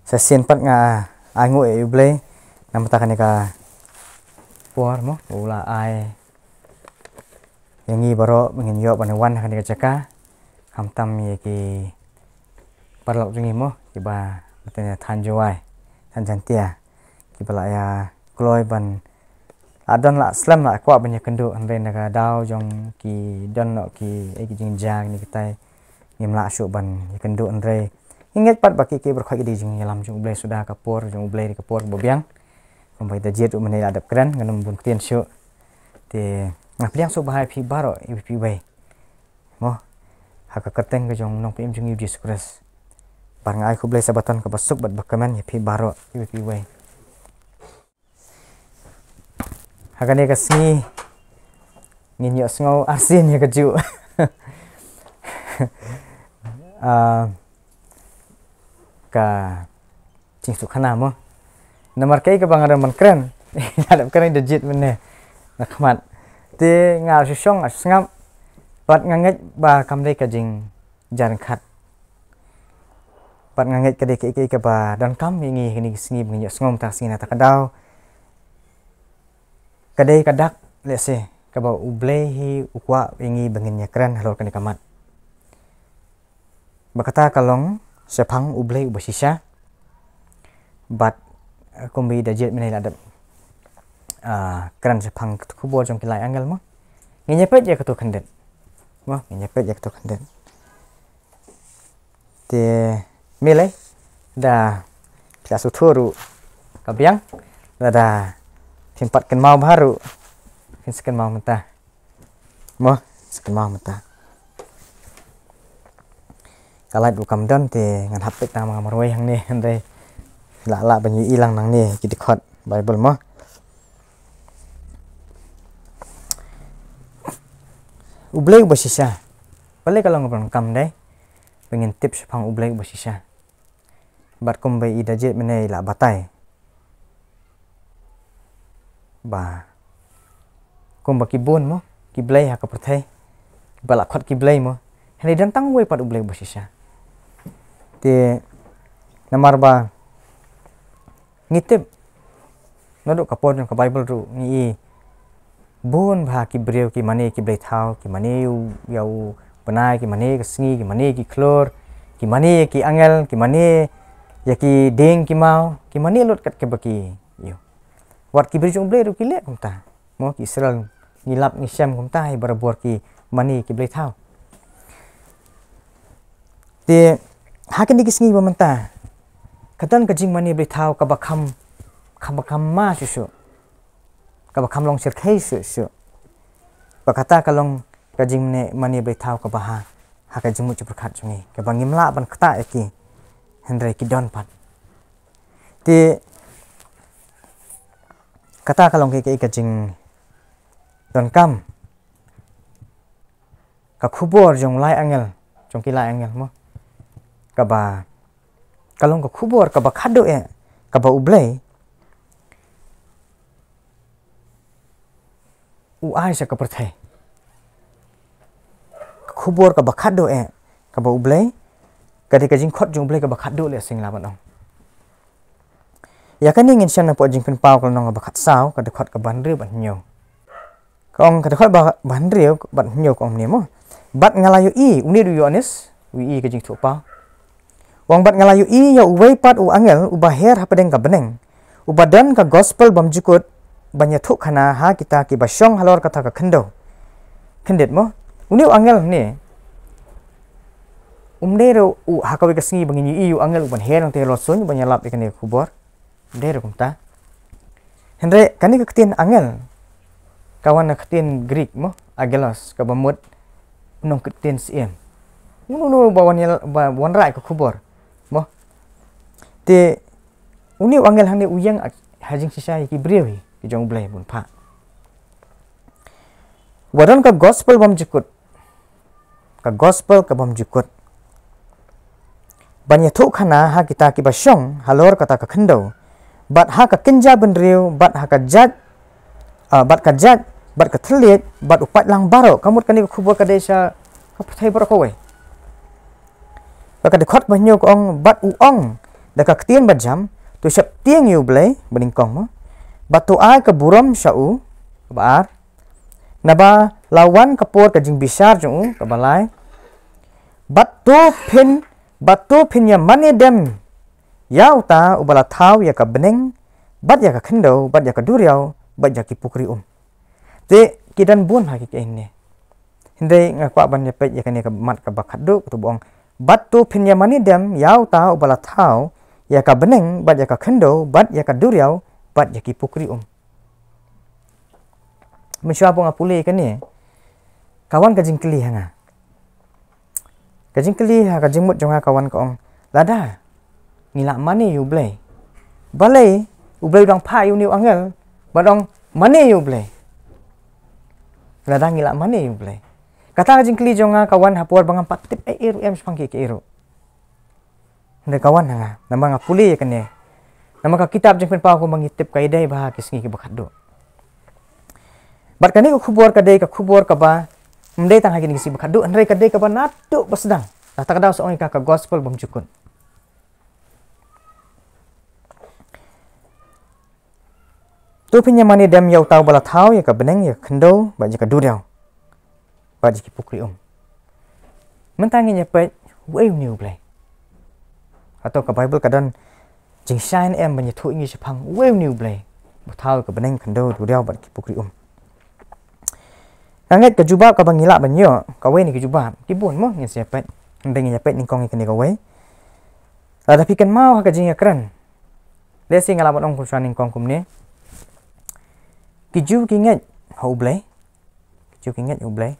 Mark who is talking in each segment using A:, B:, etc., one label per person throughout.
A: Sesien pat nga angu e uble namatakan ka por mo ula ai yangi baro mengin yo banawan kan ka jaka hamtam ye ki parlok jungi mo ki ba matanya than jowai than jantia ki bala ya kloi ban adon la slam la kwa banyak kendu andre naga dau jong ki don no ki e ki jingjang ni kitai ngim la shu ban ye kendu andre inget pat baki ki berkhoi di jing yalam jong uble sudah kapur jong uble di kapur bobiang kombai da jet umene adap kran nganum bun ktian shu te ngapliang so bahai phi baro pi bai mo haka kerteng ke jong nong pim jong Jesus Christ bar ngai ku ble sabaton ka basuk bat bakaman ye phi baro pi bai haka ne ka sni ngin yo sngo asin ye ka ju ka cing su khana mo namar kai ka bangaran man kran adap kran da jet mene nakmat te nga song asngam pat nganget ba kamdai ka jing jan khat pat nganget ka de ke ka ba dan kam ngi ni sngi ngi ngom ta sina ta kadau kadai kadak lese ka ba uble hi ukwa ngi bangin yakran halor kan kamat bakata kalong sepang uble ubasisa bat kombi da jet menai adap kran sepang kubor jong kilai angel mo ngenyepet ya ketu kandet mo ngenyepet ya ketu kandet te mele da pila suturu kabiang da tempat ken mau baru ken mau mentah mo sken mau mentah kalai bukam don te ngan hapet nama marwai hang ni andai la banyu ilang nang ni kita khot bible mo ublei basisa balik kalau ngobron kam dai pengen tips pang ublei basisa bat kombai ida jet menai la batai ba komba kibun mo kiblai ha ka perthai bala khot kiblai mo heli dan tang wei pat ublei basisa te namar ba ngitip nodok kapon ka bible ru ni bon bha ki breu ki mane ki blai thau ki mane yau banai ki mane ki sngi ki mane ki klor ki mane ki angel ki mane ya ki deng ki mau ki mane lot kat ke baki yo wat ki breu blai ru ki le kumta mo ki israel ni lap ni syam kumta hi barabor ki mane ki blai thau te hakin di sngi bamanta katan kajing mani blai thau ka bakam ma su ka bakam long sir khai su bakata kalong kajing ne mani blai thau ka baha ha ka jimu chu khat chungi ka bangim la ban khata eki hendrai ki don pat te kata kalong ke kajing don kam ka khubor jong lai angel jong ki lai angel mo ka ba kalong ka khubor ka ba khado e ka ba ublei u ai sa ka perthai khubor ka ba khado e ka ba ublei ka de ka jing khot jong ublei ka ba khado le sing la ban ong ya kan ingin sian na po jing pen pau ka nong ba khat sao ka de khot ka ban re ban nyo ka ong ka de khot ba ban re ban nyo ka ong ne mo bat ngalayo i uni du yones wi i ka jing thu pa wang bat ngalayu i ya uwei pat u angel u baher hapadeng ka beneng u badan ka gospel bamjukut banya thuk khana ha kita ki basyong halor kata ka khendo khendet mo uni angel ne umdero u hakawi ka sngi bangin i u angel u ban her te lo sun banya lap ikane khubor dero kumta hendre kani ka ktin angel kawan na ktin greek mo agelos ka bamut nong ktin siem unu bawan rai ka khubor mo te uni angel hang ne uyang hajing sisa ki brewi ki jong blai bun pha wadan ka gospel bam jikut banya thu khana ha kita ki basyong halor kata ka khendo bat ha ka kinja ban riu bat ha ka jat bat ka thliet bat upat lang baro kamut kani khubor ka desa ka thai baro ko we ka de khot banyo ko ong bat u ong daka ketien bajam tu syap tieng yu blay beningkong mo batu ai ke buram syau baar naba lawan kapur ke jing bisar jung ke balai batu pin ya mani dem yau ta ubala thau ya ka beneng bat ya ka khendo bat ya ka duriau bat ya ki pukri te kidan bun ha ki ne hindai ngakwa ban ya pet ya ka ne ka mat ka bakhadu tu bong batu pin ya mani dem yau ta ubala thau ya ka beneng bat ya ka khendo bat ya ka duriau bat ya ki pukri Mesya apa ngapule kan ni kawan ka jingkeli hanga ka jingkeli ha ka jingmut jonga kawan ka ong lada ngilak mani yu blay balai ublay dang pha yu niu angel badong mani yu blay lada ngilak mani yu blay kata ka jingkeli jonga kawan hapur bangang patip eru em spangki ke eru ndai kawan hanga nama ngapule kan ni nama ka kitab jing pen pa ko mangitip ka idai bah kisngi ke bakhado Bat kani ko khubor kadai ka khubor ka ba mdai tang hagin gisi bakhadu andrai kadai ka ba natu basdang ta kadau so ka gospel bom cukun tu pinya mani dem yau tau bala thau ya ka beneng ya khendo ba ji ka duriau ba ji ki pukri mentangi nya pe weu new play atau ka bible kadan jing shine em ban thu ngi sepang weu new play ba thau ka beneng khendo duriau ba ki pukri Nanget ke jubab ka bangila banyo kawe ni ke jubab kibun mo ngi sepet ndeng nya pet ni kong ni kawe la tapi kan mau ha ka jing kran le sing ala bon ong kusan ning kong kum ni kiju kinget ho blai kiju kinget ho blai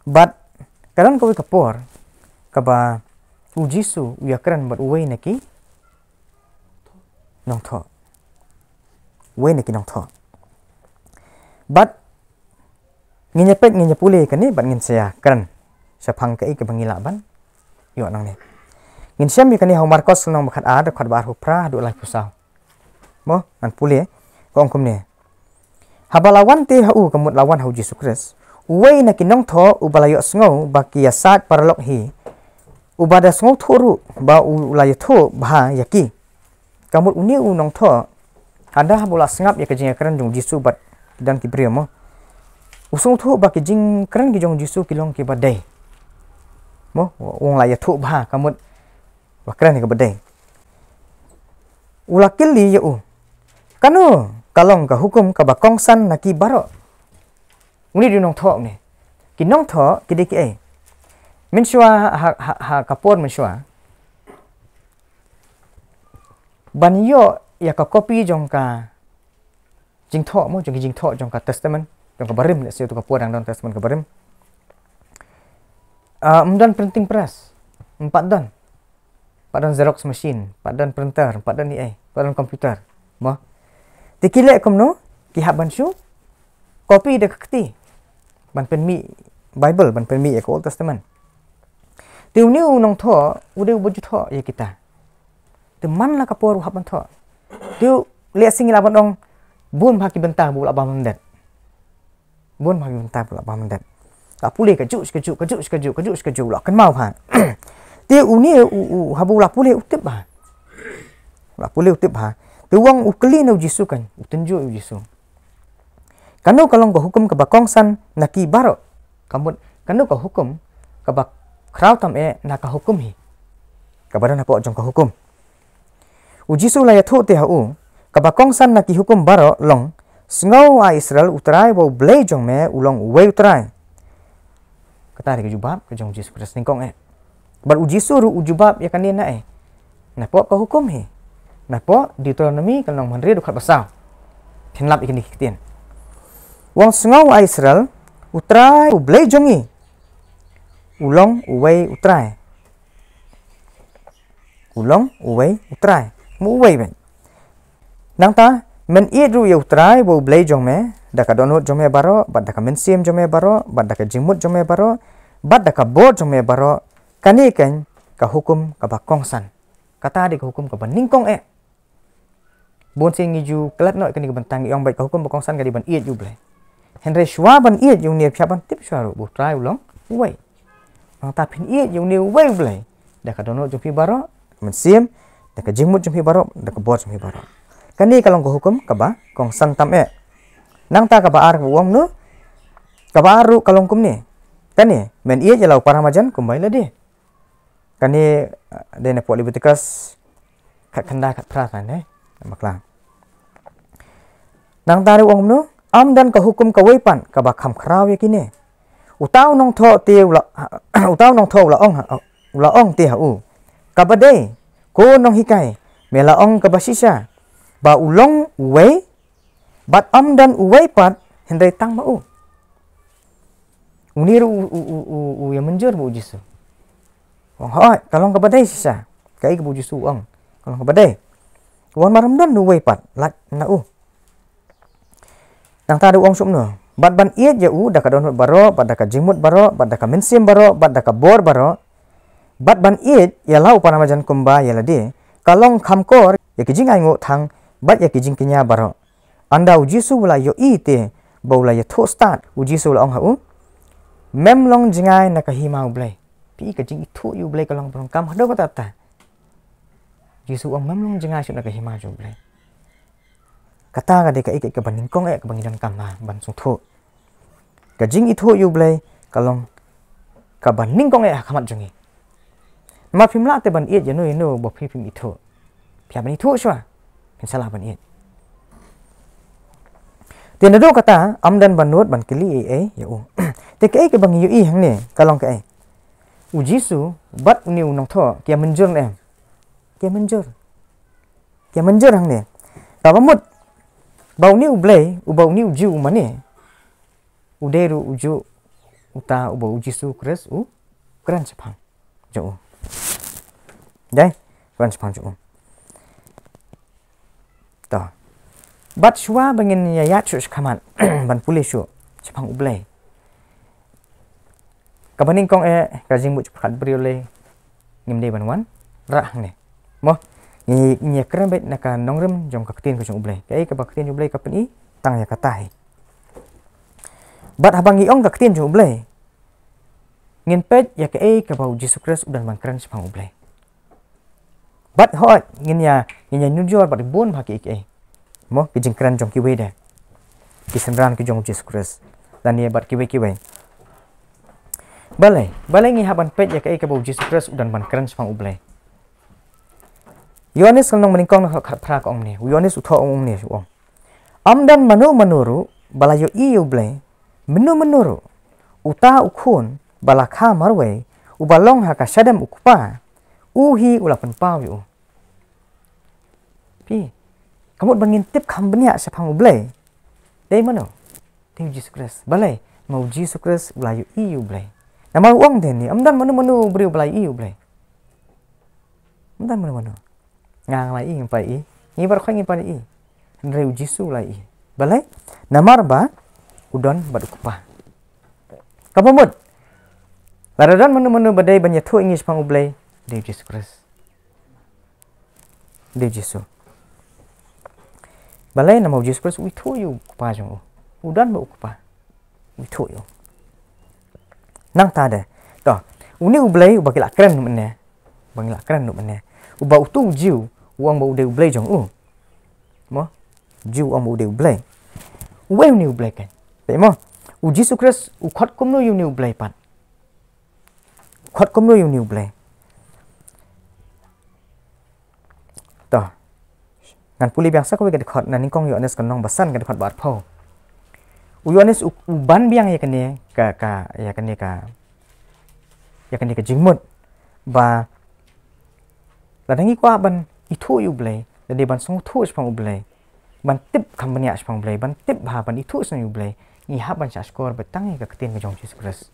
A: but karan kawe kapor ka ba ujisu ya kran bat uwe naki nong tho uwe naki nong tho but nginya pet nginya pule kan ni ban ngin saya kan sapang ke ke bangila ban yo nang ni ngin syam kan ni ha markos nang bakhat a da khat bar hu pra du lai pusau mo an pule ko ongkum ni habalawan te ha u kamut lawan ha Jesus Christ uwei na kinong tho ubalayo sngo baki yasat paralok hi ubada sngo thoru ba ulay tho ba yaki kamut uni unong tho ada habula sngap ya kejing kran jung Jesus bat dan kibriyo mo usung thu ba ki jing kran ki jong jisu kilong ki badai mo wong la ya thu ba kamut ba kran ki badai ulakil li ya kanu kalong ka hukum ka ba kongsan na ki baro uni di nong tho ni ki nong tho ki de ki min shwa ha kapor min shwa ban yo ya ka copy jong ka jing tho mo jong jing tho jong ka testament jong ka barim le se tu ka puang don testament ka barim dan printing press 4 dan xerox machine 4 dan printer 4 dan ni 4 dan komputer mo tikile kom no ki haban shu copy de kti ban pen mi bible ban pen mi old testament tiu ni nong tho ude boju tho ye kita te man la ka por haban tho tiu le sing la ban dong bun bha ki bentah bu la ba mandat bun bha ki bentah bu la ba mandat la pule ka ju la kan mau ha tiu uni habu la pule utip ba la pule utip ha tuang ukli no jisu kan utenju jisu kanu kalong ko hukum ka bakongsan naki baro kamut kanu ko hukum ka bak kraw tam na ka hukum hi ka badan po jong ka hukum ujisu la ya tho te ha ka bakongsan naki hukum baro long sngo a Israel utrai bo blai jong me ulong we utrai kata ri jubab ka jong jisu Kristus kong bar ujisu ru ujubab ya kan na na po ka hukum hi na po Deuteronomy kalong manri du khat basau thinlap ikini kitien wong sngo a Israel utrai blai jongi ulong uwei utrai mu uwei ben nang ta men idru ye utrai bo blai jong me da ka donut jong me baro bad da ka men sim jong me baro bad da ka jingmut jong me baro bad da ka bod jong me baro kani ken ka hukum ka bakongsan kata di ka hukum ka baningkong bon sing ju klat no kani ka bantang yong bai ka hukum bakongsan ka di ban iet ju blai henry shwa ban iet yung ne phya ban tip shwa ro bo trai ulong uwei nang ta phin iet yung ne uwei blai da ka donut jong pi baro mensim dak jingmut jumhi barok dak bor jumhi barok kani kalong ko hukum kaba kong santam nang ta kaba ar wong no kaba aru kalong kum ni kani men iya jalau paramajan kumbai la di kani dene politikas kat kanda kat prakan maklang nang ta wong no am dan ka hukum ka wepan kaba kham khraw yakine utau nong tho ti utau nong tho la ong ti ha u kabade ko nong hikai mela ong kabasisa ba ulong uwe bat am dan uwe pat hendai tang ma u unir u yang menjur bu jisu wong hoi kalong kabade sisa kai bu jisu ong kalong kabade wan maram dan uwe pat lat na u nang ta ong sum no bat ban iet ya u dak don baro bat dak jimut baro bat dak mensim baro bat dak bor baro bat ban iet ya lau panamajan kumba ya lade kalong khamkor ya kijing ai ngo thang bat ya kijing kinya baro anda ujisu wala yo ite bawla ya tho start ujisu la ong ha u mem long jingai na ka hima ublai pi ka jing ithu yu blai kalong prong kam hado ko ta jisu ong mem long jingai su na ka hima ju blai kata ka de ka ik ka baning kong ka bangidan kam na ban sung tho ka jing ithu yu blai kalong ka baning kong khamat jungi ma phim la te ban iet ya no bo phim ithu phia ban ithu shwa kin salah ban iet tiền đó kata amdan banut ban kili ya u te ke ke bang yu i hang ne kalong ke u jisu bat niu nong tho kia menjur em kia menjur hang ne ta bamut bau niu blai u bau niu ju mane u deru uju uta u bau jisu kres u kran chapang jo dai kran chapang jo ta bat shwa bangin ya chu khaman ban pulishu chapang ublai kabaning kong ka jingmu chaphat briole ngimde ban wan ra hang ne mo ni kran bet naka nongrem jong ka tin ko jong ublai kai ka baktin ublai ka pen i tang ya katai bat habang i ong ka tin jong ublai ngin pet ya ka bau Jesus Christ udan ban kran chapang ublai bat hot ngin ya nujor bat bon bhaki ke mo kijing kran jong kiwe da kisenran ki jong Jesus Christ dan ye bat kiwe balai ngi haban pet ya ka bau Jesus Christ udan ban kran chapang ublai Yohanes kalong meningkong na pra ka ong ne Yohanes utho ong ne ong amdan manuru balayo i ublai menuru uta ukhun balakha marwe ubalong ha ka shadam ukpa uhi ulapan paw yu pi kamu bangin tip kham benya sapang ublai dei mano ting Jesus Christ balai mau Jesus Christ ulayu i ublai nama uang den ni amdan manu beri ublai i ublai amdan manu ngang lai i ngai i ni bar khoi ngi pa i reu Jesus ulai i balai namar ba udon bad ukpa kapamut laradan manu badai banya thu ingi sapang ublai dei Jesus Christ dei Jesus balai nama Jesus Christ ui thu yu pa jong udan ba ukpa ui thu yu nang ta de to uni ublai ubakila kren menne bangila kren no menne uba utu jiu uang ba ude ublai jong mo jiu uang ba ude ublai uwe uni ublai kan pe mo u Jesus Christ u khot kum no uni ublai pan khot kum no uni ublai to ngan puli biang sak we ga khot nan kong Yohanes kan nong basan ga khot bar pho u Yohanes u ban biang ya kan ne ka jingmut ba la dangi kwa ban ithu yu blai la de ban song thu spang ublai ban tip khambania spang blai ban tip ba ban ithu sang yu blai ni ha ban cha skor betang ka ktin ga jong Jesus Christ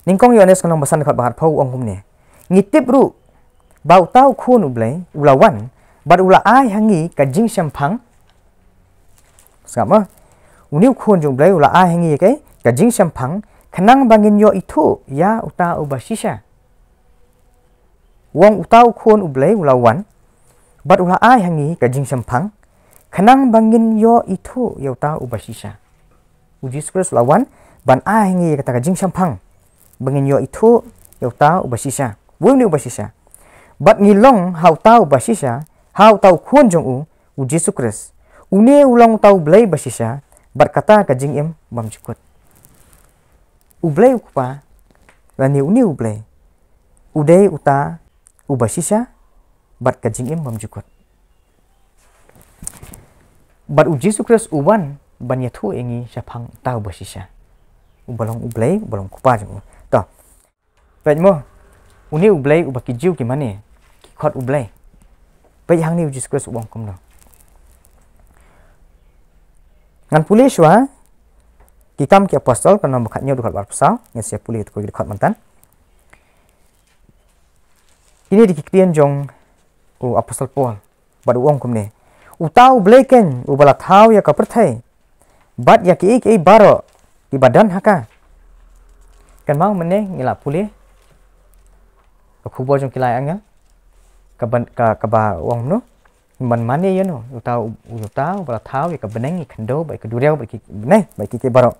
A: ning kong Yohanes kan nong basan khot bar pho ong hum ne ngi tip ru bau tau khun ublai ulawan bad ula ai hangi ka jing sampang sama uniu khun jong blai ula ai hangi ke ka jing sampang khanang bangin yo ithu ya uta ubasisha wong utau khun ublai ulawan bad ula ai hangi ka jing sampang khanang bangin yo ithu ya uta ubasisha uji Jesus lawan ban ai hangi ka jing sampang bangin yo ithu ya uta ubasisha wong ni ubasisha bat ngilong hau tau basisha hau tau khun jong u Jesus Christ une ulang tau blai basisha bat kata ka jing em bam jukut u blai ukpa lani uni u blai udai uta u basisha bat ka jing em bam jukut bat u Jesus Christ uban ban yathu engi syapang tau basisha u balong u blai balong kupa jong to pet mo uni u blai u baki jiu ki mane ki khot u blai pe hang ni u Jesus Christ ubong kom no ngan puli shwa ki kam ki apostol kan nom khat nyu du khat bar pasal nge sia puli ko ki khat mantan ini di kipian jong u apostol Paul bad uong kom ne u tau bleken u bala thau ya ka perthai bat ya ki ek baro di badan haka kan mau mene ngila puli ko khubo jong kilai angel ka ba uong no man mane yo no utau bala thau ya ka beneng khando bai ka duriau bai ki nei bai ki ke baro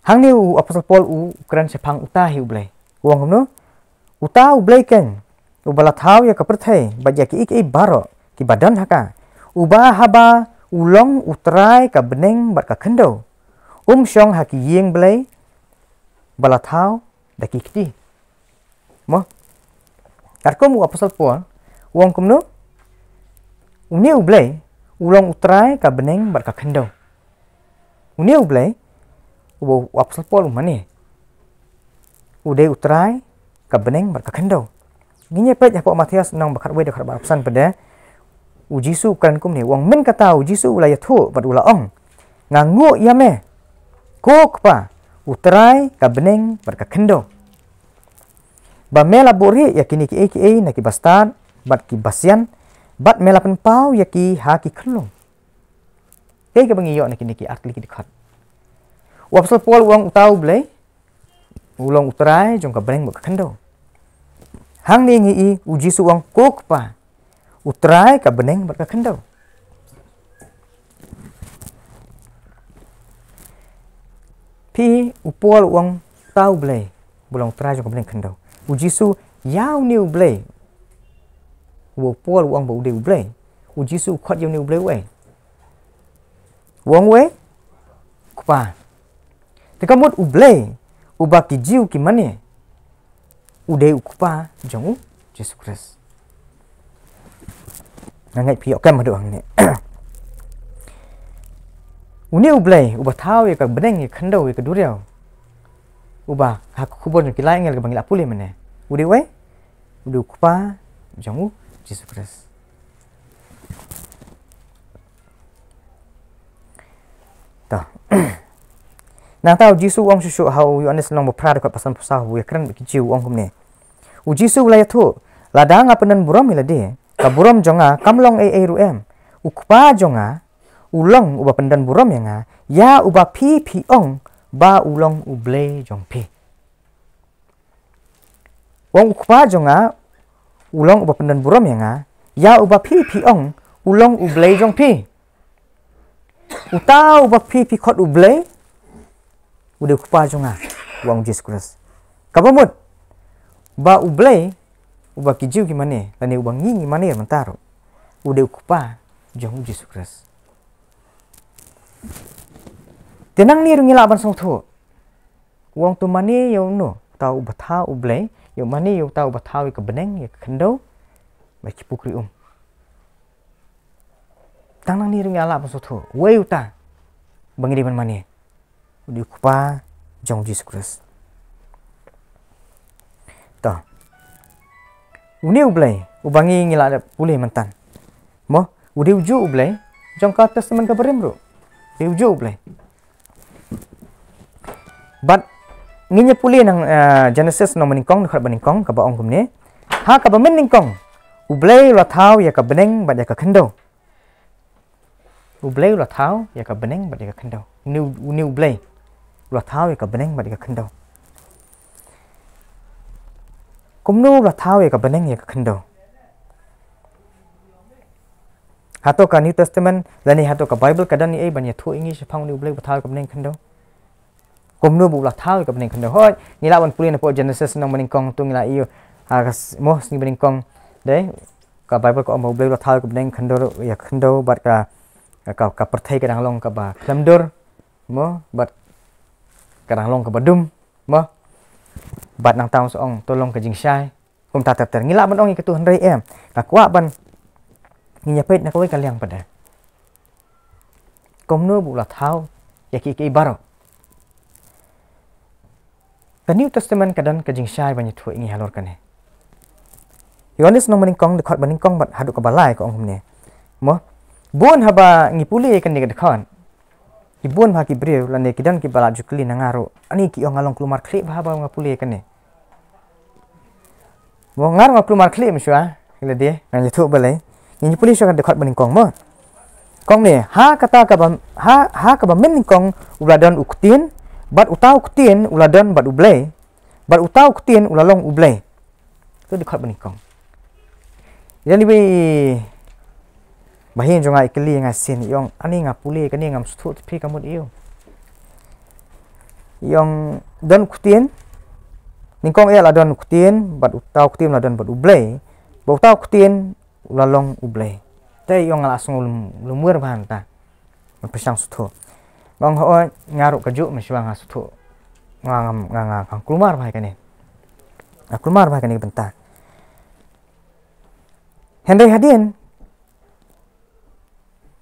A: hang ni u apostol Paul u kran se phang uta hi ublai uang no utau blai ken u bala thau ya ka perthai bai ya ki ek baro ki badan haka uba haba ulong utrai ka beneng bat ka khando shong haki yeng blai bala thau da ki kti mo arkom u apostol Paul uang kum no uni ublai ulong utrai ka beneng bat ka khando uni ublai u apostol Paul mane ude utrai ka beneng bat ka khando nginya pet ya ko Matias nang bakat we de khat ba pesan pada u Jisu kan kum ni wong men kata u Jisu ula yathu bat ula ong ngangu ya me kok pa utrai ka beneng bat ka khando ba mela bori yakini ki na ki bastan bat ki basian bat melapan pau yaki haki khlong ke ka bangi yo na kini ki atli ki dikhat apostol Paul uang utau blai ulong utrai jong ka breng ba khando hang ni ngi u Jisu uang kok pa utrai ka beneng ba khando pi u Paul uang tau blai bulong utrai jong ka beneng khando u Jisu yau ni blai wo Paul uang ba ude ublai u Jisu khot yau ni ublai we wong we kupa tekamut ublai uba ki jiu ki mane ude ukupa jong u Jesus Christ ngai pi okam madu ang ne uni ublai uba thau ya ka beneng ya khando ya ka duriau uba hak khubon ki lai ngel ka bangila puli mane ude we ude ukupa jong u Jesus Christ. Ta. Nang tahu Jisu wong susu hau Yohanes nang berperada kat pasal pasal hu keren bagi jiu wong kumne. U Jisu wilayah tu ladang apenan buram milade ka buram jonga kamlong ruem. Ukpa jonga ulong uba pendan buram yang ya uba pi ong ba ulong uble jong pi. Wong ukpa jonga ulong uba pendan buram yang ya uba pi ong ulong ublei jong pi utau uba pi khot ublei ude kupa jonga wong Jesus Christ kabamut ba ublei uba kijiu gimane lani uba ngi mane mentaro ude kupa jong Jesus Christ tenang ni rungila ban song tho wong tu mane yo no tau batha ublei yo mane yo tau bathawi ka beneng ya khando ba ki pukri tanang ni ring ala pasot ho we uta bangiri man mane udi kupa jong Jesus Christ ta uni ublai ubangi ngila pulih mentan mo udi uju ublai jong ka testament ka berim ro di uju ublai but nginya puli nang Genesis no meningkong khat meningkong ka ba ong kumne ha ka ba meningkong ublai la thau ya ka beneng ba ya ka khando ublai la thau ya ka beneng ba ya ka khando ni ublai la thau ya ka beneng ba ya ka khando kumno la thau ya ka beneng ya ka khando hato ka New Testament lani hato ka Bible kadan ni ban ya thu ingi phang ni ublai ba thau ka beneng khando kumno bu la thau ka beneng khando hoi ngila ban puli na po Genesis nang meningkong tu ngila iyo mo sing bening kong deh ka Bible ko mau blai lo thal ko bening khandor ya khando bat ka perthai ka dang long ka ba klamdur mo bat ka dang long ka badum mo bat nang taung song tolong ka jing sai kum ta ter ngila ban ong ke tu handai em ka kwa ban nginya pet na ko ka liang pada kom no bu la thau ya ki baro the New Testament kadan ka jing sai ban thu ingi halor kan he Yohanes nong bening kong dekat bening kong bat haduk ka balai ko ong ne mo buon haba ngi puli kan ni dekan ibuan ha ki brew la ne kidan ki bala jukli nangaro ani ki ong along klumar khle haba nga puli kan ne mo ngar nga klumar khle mswa ile de nang thu balai ni puli so kan dekat bening kong mo kong ne ha kata ka ba ha ka ba men kong uladan uktin bat utau uktin uladan bat ublay bat utau uktin ulalong ublay tu dekat bening kong yani be bahin jonga ikli nga sin yong ani nga puli kani ngam stut phi kamut iyo yong don kutien ningkong ela don kutien bat utau kutien la don bat ublay bat utau kutien ulalong ublay te yong ala sung lumur ban ta pesang sutu bang ho ngaruk kaju meswang sutu ngam kang klumar bai kani klumar bai kani bentar Henry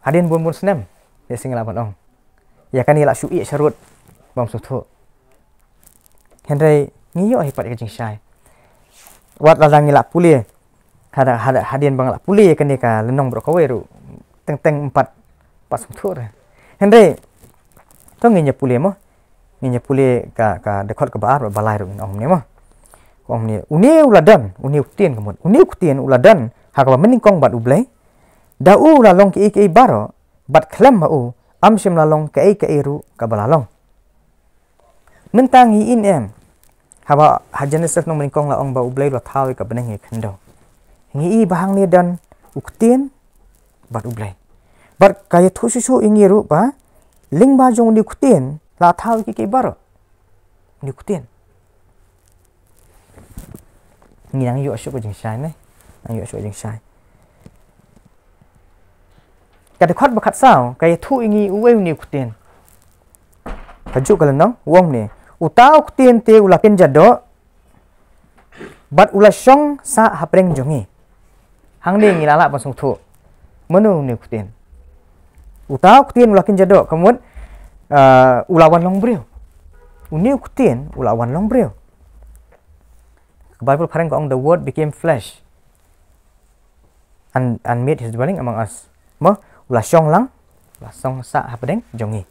A: Hadin bun senem ya singla ban ong ya kan ila syui syarut bang sutu Henry ngiyo hipat ka jing sai wat la ngila puli hada hadin bang la puli kan ni ka lenong bro kawe ru teng 4 pas sutu Henry to nginya puli mo nginya puli ka dekot ka baar balai ru ong ne mo ong ni uni uladan uni uktin kamut uni uktin uladan ha ka mening kong bat ublai dau lalong ki baro bat klam mau amsim lalong ke ru ka balalong mentang hi in em haba hajanes nong mening kong la ong ba ublai lo thawi ka beneng he khando ngi bahang ni dan uktin bat ublai bat kaya thusu ingi ru ba ling ba jong ni uktin la thawi ki baro ni uktin ngi nang yu asuk jing sai ne nang yu asuk jing sai kada khat bakhat sao kay thu ingi uwe ni kutin kaju kala nang wong ne utau kutin te ulakin jado bat ula shong sa hapreng jongi hangde ngi lala pasung thu menu ni kutin utau kutin ulakin jado kamut ulawan long breu uni kutin ulawan long breu Bible parang kong the word became flesh and made his dwelling among us mo ula song lang ula song sa hapadeng jongi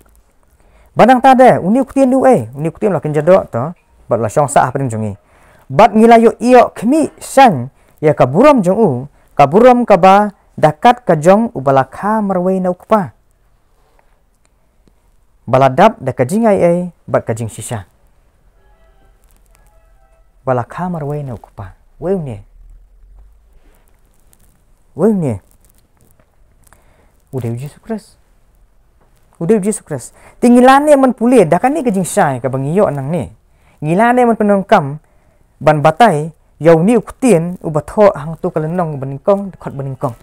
A: badang tade uni kutin du uni kutin la kenjado to bat ula song sa hapadeng jongi bat ngilayo iyo khmi sang ya kaburam jongu kaburam kaba dakat ka jong ubalakha marwei na ukpa baladap da kajingai bat kajing sisa balakha marwei na ukpa weune udah Yesus Kristus tingilane man puli dakane ka jing sai ka bangiyo nang ni ngilane man penongkam ban batai yau ni uktin ubatho hang tu kalenong beningkong dekat beningkong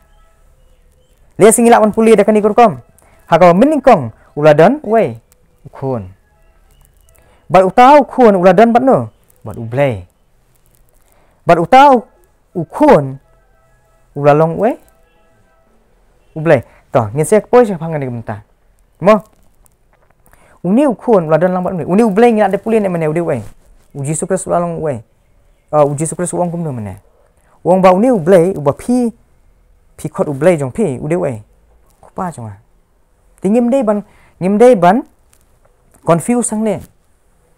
A: le singila man puli dakane kurkom haka beningkong uladan we khun bat utau khun uladan bat no bat ublay bat utau ukhun ulalong we ublay to ngin se poi se phangan ni bentar mo uni ukhun uladan lambat uni ublay ngila de puli ne mane udi we uji sukres ulalong we uji sukres wong kum no mane wong ba uni ublay uba phi khot ublay jong phi udi we kupa jong tingim dei ban confuse sang ne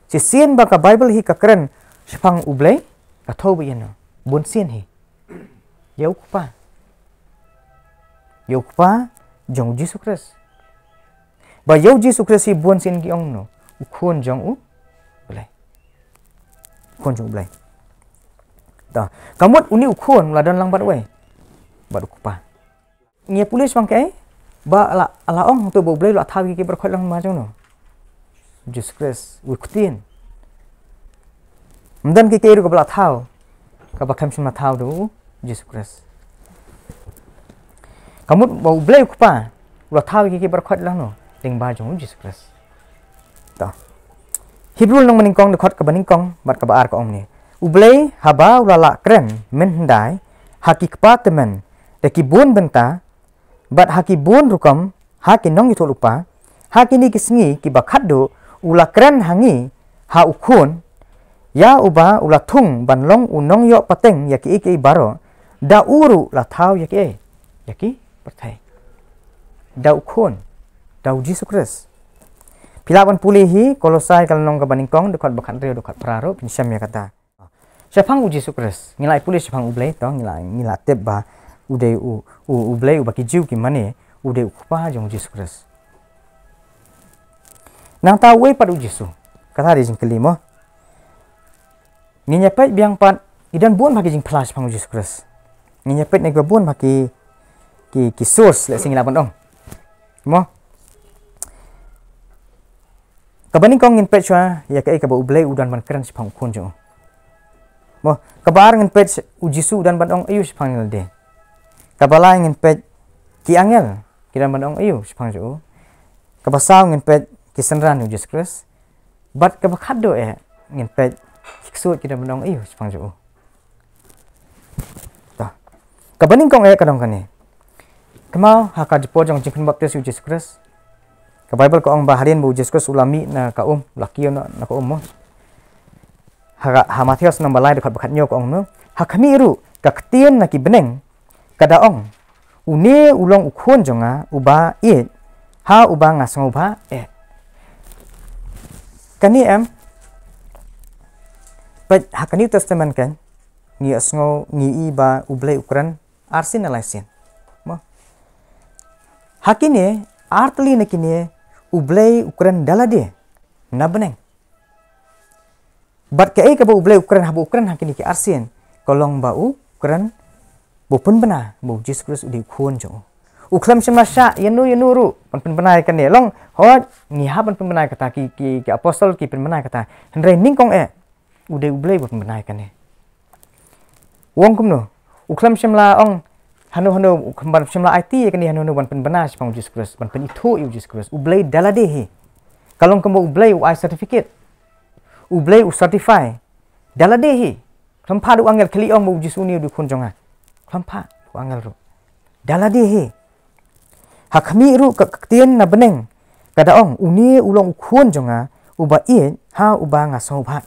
A: si sien ba ka Bible hi ka kren sphang ublay ka tho bi no bun sien hi yau kupa jong Jesus Christ ba yau Jesus Christ hi bun sien ki ong no ukhon jong u blai khon jong blai ta kamut uni ukhon la dan lang bat we bat kupa ngia pulis bang kai ba ala ong tu bo blai la thawi ki ber khot lang ma jong no Jesus Christ wi kutin mdan ki ke ru ko bla thau kabakam shima thau do Jesus Christ kamut bau blai kupa ula thau ki berkhot lah no ding ba jong Jesus Christ ta Hebrew nong maning kong de khot ka baning kong bat ka baar ka ong ni ublei haba ula la kren men dai haki kpa temen de ki bun benta bat haki bun rukam haki nong itu lupa haki ni kisngi ki bakhat do ula kren hangi ha ukhun ya uba ula thung banlong unong yo pateng yaki iki baro da uru la thau yaki perthai da ukhun da Jesus Christ pilawan pulihi kolosai kalnong ka baningkong dekat bakhat rio dekat praro pinsyam ya kata syapang Jesus Christ ngilai puli syapang ublei to ngilai tep ba udai ublei ubaki jiu ki mane udai ukpa jong Jesus Christ nang tahu pada Jesus kata di jing kelima nginyapet biang pat idan buon bagi jing flash pang Jesus Christ nginyapet nego buon bagi ki source le sing laban ong mo kabaning kong ngin pet chwa ya kai ka ba ublei udan ban keren sipang khon jo mo kabar ngin pet ujisu udan ban ong ayu sipang de kabala ngin pet ki angel kidan ban ong ayu sipang jo kabasaw ngin pet ki senran Jesus Christ bat kabakhat do ngin pet kiksut kita menong ayu sepang jo ta kabaning kong kadang kane kemau haka jepo jong jingkun baptis Jesus Christ ka Bible ko ang baharian bu Jesus Christ ulami na ka lakio na ka mo ha Matius nang balai dekat bakhat nyo ko no hakami ru ka ktien na ki beneng kadaong une ulong ukhon jonga uba ha uba ngasong uba kani but hak New Testament kan ngi asngo ngi iba ublei ukran arsin alaisen mo hakine artli nakine ublei ukran dalade na beneng but ka ba ublei ukran habu ukran hakini ki arsin kolong ba ukran bopun bena bu Jesus Christ udi khon jo uklam semasya yanu ru pen benai kan ne long hot ngi ha pen benai kata ki apostol ki pen benai kata hendrai ningkong udah ublei buat benaikan ni. Wong kumno, uklam semla ong hanu kembar semla IT kan ni hanu wan penbenar sepang Jesus Christ, wan penito Jesus Christ. Ublei dalade he. Kalau kamu ublei I certificate, ublei certify dalade he. Klampa du angel kali ong Jesus ni du kunjonga. Klampa du angel ru. Dalade he. Hakami ru ketien na beneng. Kada ong uni ulong kunjonga uba ha uba ngasong ba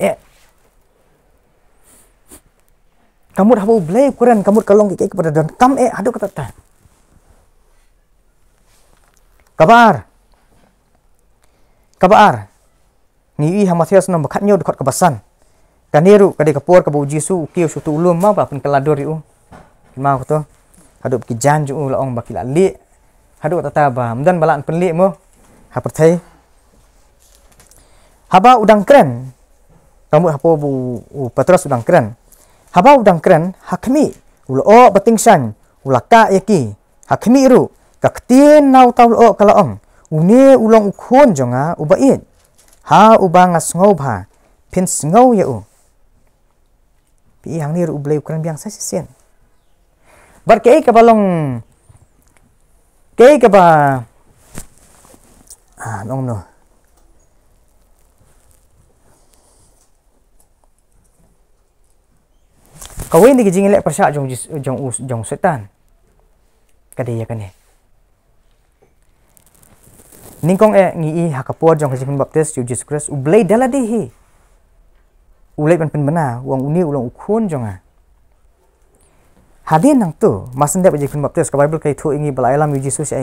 A: kamu dah ublei ukuran kamu kalong kiki kepada dan kam adu kata ta kabar ni ha Matius nam bakhat nyo dekat kebasan kaniru kade kapur ka bu Jisu kiu sutu ulum ma ba pen kelador yu mau to hadu ki janju la ong bakila li hadu kata ta ba mdan balan pen li mo ha perthai haba udang keren kamu hapo bu Petrus udang keren haba udang keren hakmi ulo batingsan ulaka yaki hakmi ru kaktien nau taul kalaong une ulong ukhon jonga ubait ha ubang asngau bha pin sngau ya pi hang ni ru ublei ukran biang sa sisen bar ke ka balong ke ka ba nong no kawin di jing lek persa jong setan kade ya kane ningkong ngi hakapor jong jingkun baptis Jesus Christ ublei dalade he ulei pen bena wong uni ulong ukhon jonga hadin nang tu masendep jingkun baptis ka Bible kai thu ingi balailam Jesus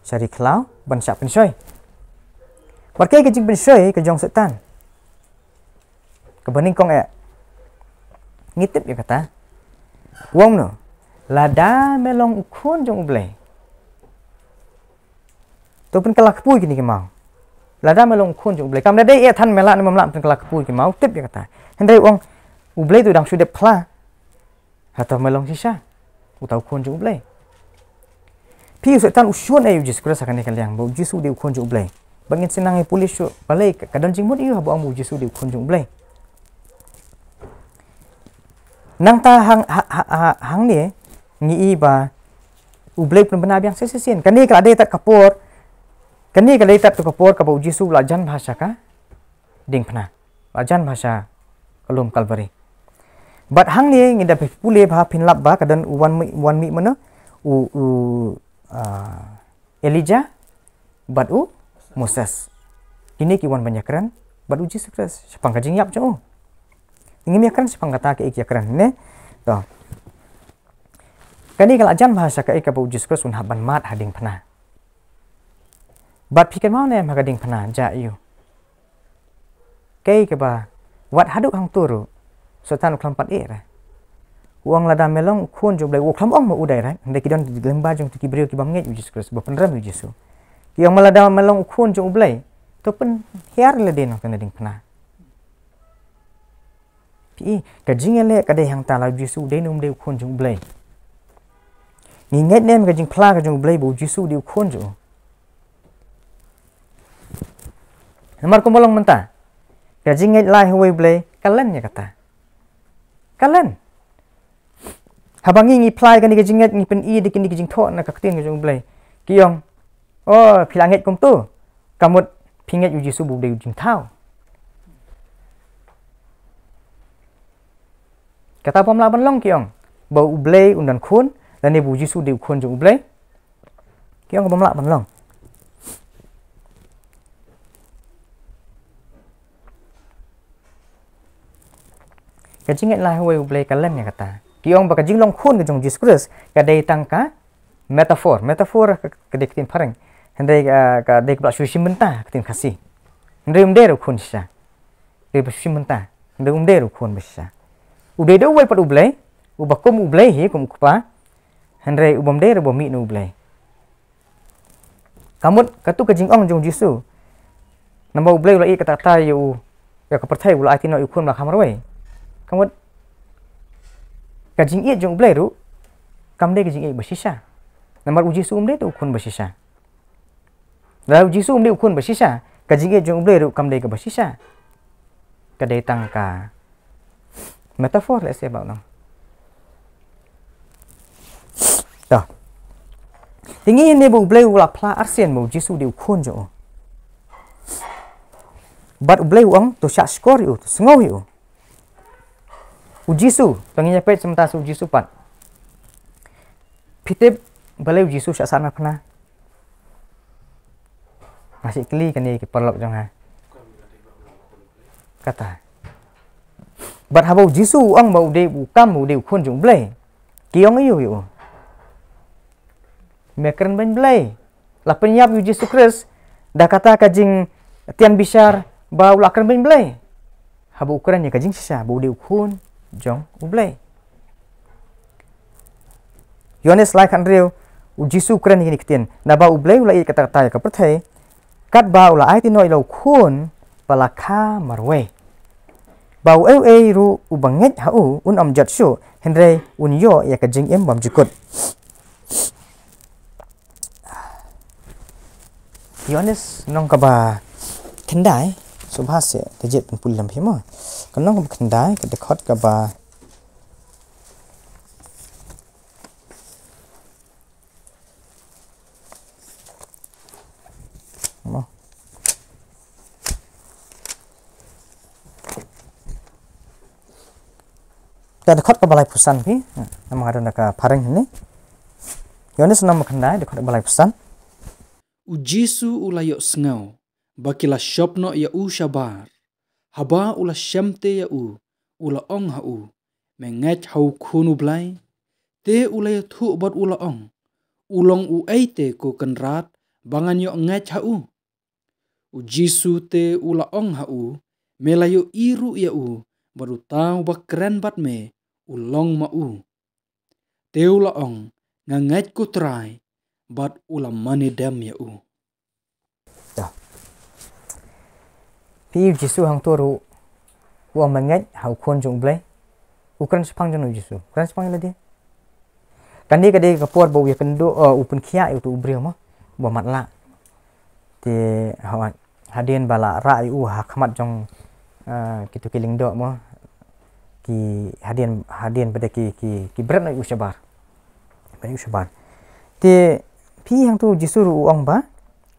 A: syari klau ban syak pensoi barkai ke jing pensoi ke jong setan ke beningkong ngitip ya kata wong no lada melong ukhon jong ublei to pen kelak pui kini kemau lada melong ukhon jong ublei kam dai than mela nam lam pen kelak pui kemau tip ya kata hendai wong ublei tu dang sude phla atau melong sisa utau ukhon jong ublei pi setan usun Jesus Christ akan kaliang bau Jisu di ukhon jong ublei bangin senang polis balai kadang jingmut iu habu amu Jisu di ukhon jong ublei nang ta hang ni ngi ba ublay pun benar yang sesien kani ka ade tat kapur kani ka ade tat kapur ka ba jisu lajan bahasa ka ding phna lajan bahasa kalum kalvari but hang ni ngi da pule ba phin lap ba kadan one mi mana Elijah but Moses kini ki wan banyakran but Jesus Christ sepang kajing yap jo ingin yakran sepang kata ke ik yakran ne to kani kala jan bahasa ka ik ka Jesus Christ un haban mat hading phna but pikir mau ne magading phna ja yu kai ke ba wat haduk hang turu sultan klampat ra uang lada melong khun jo blai u khlam ong ma udai ra ndai kidon lemba jong ki brio ki bam nge Jesus Christ ba penram Yesus yang malada melong khun jo blai to pen hiar le den kana ding phna pi ka jingele ka de hang ta la Yesus de num de khun jo blai ni nget nem ka jing phla ka jo blai bo Yesus de khun jo namar ko molong menta ka jinget lai huai blai kalan ya kata kalan habangi ngi plai kan ni jinget ni pen i de kini jing tho na ka tin jong blai kiong oh philanget kum tu kamut phinget yu Yesu bu de jing thau kata pom la ban long kiong bau blai undan khun dan ni bu Yesu de khun jong blai kiong pom la ban long ka jinget lai huai blai kalan ya kata kiong baka jinglong khun ke jong Jesus Christ ka dei tangka metafor ka diktin pareng handai ka dei bla sushi menta tin khasi ndai umderu khun sha dei sushi menta ndai umderu khun besha udai do wai pat ublai ubakum ublai hi kum kupa handai ubamderu bomi nu ublai kamut katu ka jingong jong Jesus namba ublai ulai kata ta yu ya ka perthai ulai tino yu khun ma khamarwai kamut kajing ie jong blai ru kam de kajing ie bersisa namar uji sum de tu khun bersisa la uji sum de khun bersisa kajing ie jong blai ru kam de ka bersisa ka de tang ka metafor let's say about now to tingi ne bu blai ula pla arsen bu jisu de khun jo bat blai uang to sha score yu to sngo yu Ujisu, penginya pet sementara ujisu pat. Pitip balai ujisu sak sana pernah. Masih keli kan ni perlok jong ha. Kata. Bat habau ujisu ang bau de ukam bau de khun jong blai. Kiong yu yu. Mekren ben blai. La penyap ujisu Christ dah kata kajing tian bisar bau lakren ben blai. Habau ukurannya kajing sisa bau de khun jong ublai Yohanes lai kan reu ujisu kren ni kitin na ba ublai ulai kata kata ka perthai kat ba ulai ti noi lo khun palakha marwe bau ru ubanget hau un amjat shu henre un yo ya ka jing em bam jikut Yohanes nong ka ba kendai subhas ya tejet pun lam phimo kanong ka kendai ka dekhot ka ba mo ta dekhot ka balai pusan phi nama ada ka pareng ni Yohanes nong kendai dekhot balai pusan
B: ujisu ulayok sngau bakila shopno ya u shabar haba ula shamte ya u ula ong ha u menget hau khunu blai te ula ya thu bat ula ong ulong u eite ko kenrat bangan yo nget ha u jisu te ula ong ha u melayo iru ya u baru tau bakren bat me ulong ma u te ula ong nganget ku trai bat ula mani dam ya u
A: pi Yesu hang toru uang menget hau khun jong blai ukran sepang jong Yesu ukran sepang la dia kan dia kade kapor bau ya kendo upun khia itu ubrio mo bo matla ti hadien bala ra ha khamat jong kitu kiling do mo ki hadian pada ki berat nak usabar. Pada usabar. Ti pi hang tu jisuru uang ba.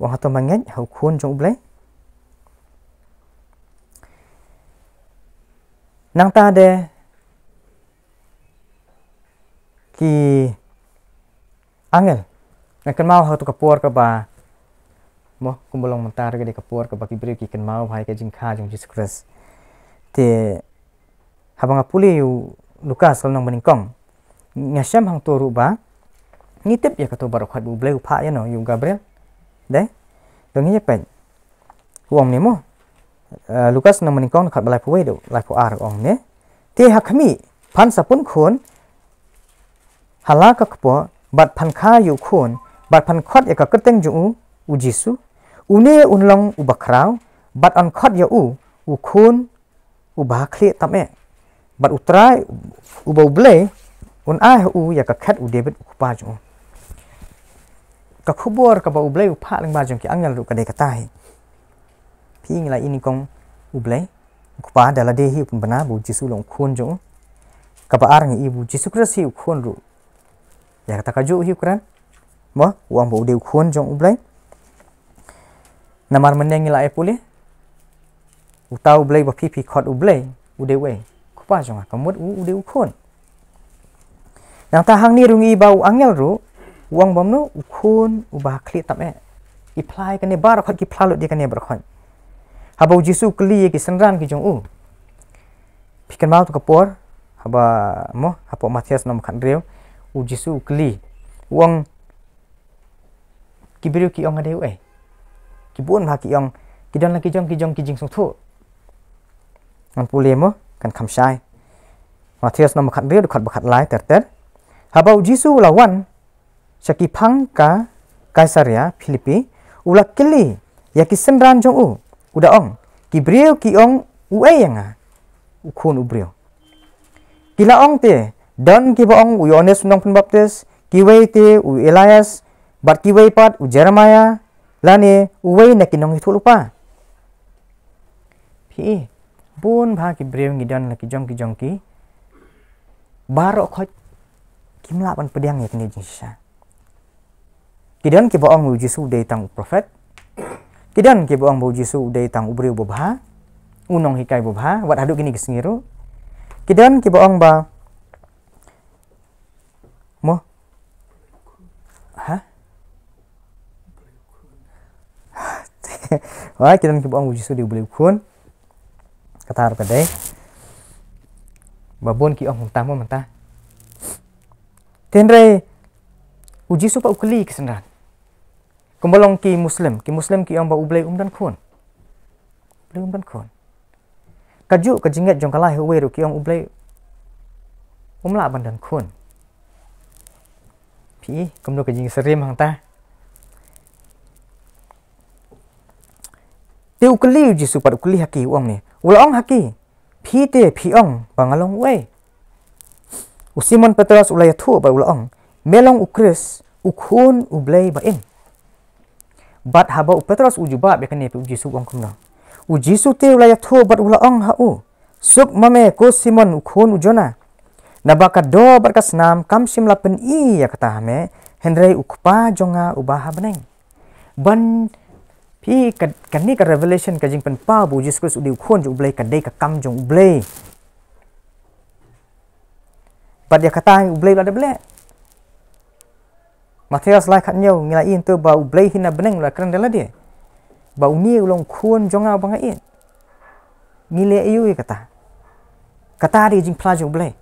A: Uang hatau manget hau khun jong ublai. Nang ta de ki angel. Nak mau hau tu kapur ka ba. Mo kumbolong mentar ke de kapur ka ba ki beri ki kan mau hai ka jingkha jong Jesus Christ. Te habang apuli Lukas kalau nang meningkong ngasam hang tu ruba ngitip ya kato barokhat bu bleu pha ya no yu Gabriel deh dong ye pen uang ni mo Lukas nang meningkong khat balai puwe do lai pu ar ong ne te hakmi phan sapun khun hala ka kpo bat phan kha yu khun bat phan khot ya ka keteng ju u Jisu une unlong u bakrau bat an khot ya u khun u ba khli tame bat utrai u bau ble un ai u ya ka khat u David u pa ju ka khubor ka bau ble u pha lang ba jong ki angel ru ka de ka tai pi ngai ini kong u ble ku pa dala de hi pun bana bu Jisu long khun ju ka ba ar ngi ibu Jisu Christ hi u khun ru ya ka ta ka ju hi kran mo uang bau de khun jong u ble namar meneng ngai pule u tau ble ba pi khot u ble u de we pa jong ka mut u de khon nang ta hang ni rungi bau angel ru uang bom no u khon u ba khli tam e i phlai ka ne bar khot ki phla lo de ka ne bar khon ha bau Jisu kli ki sanran ki jong u pikan mau to ka por ha ba mo ha po Matias nom khan reu u Jisu kli uang ki biru ki ong ade e ki bon ha ki ong ki don la ki jong ki jing song tho an pule mo kan kham sai Matias nom khat reu khat ba khat lai ter habau Jisu lawan saki phang ka Kaisaria Filipi ula kili ya ki senran jong u uda ong ki breu ki ong u ayanga u khun u breu kila ong te don ki ba ong u Yohanes nong Pembaptis ki wei te u Elias bat ki wei pat u Jeremiah lane u wei na kinong itu lupa pi bun bha ki breu ngi don la ki jong ki barok khot kim la ban pediang ye kini jinsa kidan ki baong u Jisu de tang prophet kidan ki baong bu Jisu de tang ubreu bobha unong hikai bobha wat hadu kini kisingiru kidan ki baong ba mo ha wa kidan ki baong u Jisu de ubreu khun katar ka dei babon ki ong tamo manta tenre u Jisu pa ukli kisenran kumbolong ki muslim ki ong ba ublei dan khun ublei dan khun kaju ka jinget jong kalai huwe ru ki ong ublei la ban dan khun pi kumno ka jing serim hang ta te ukli u Jisu pa ukli haki ong ni ulong haki pi te pi ong bangalong we u Simon Petrus ulai thu ba ulong melong u Chris u khun u blei ba in bat haba u Petrus u juba be kane u Jisu ong kumna u Jisu te ulai thu bat ulong ha u suk mame ko Simon u khun u Jona nabaka do bat kasnam kam sim lapen i ya kata me henrei u kpa jonga u ba habneng ban pi kan ni ka revelation ka jing pen pa bu Jesus Christ u khun ju blei ka dei ka kam jong u blei bat ya kata u blei la de blei Matias lai khat nyau ngila in tu ba u blei hina beneng la kran dela dia ba u ni ulong khun jonga banga in ngile ayu kata di jing pla ju blei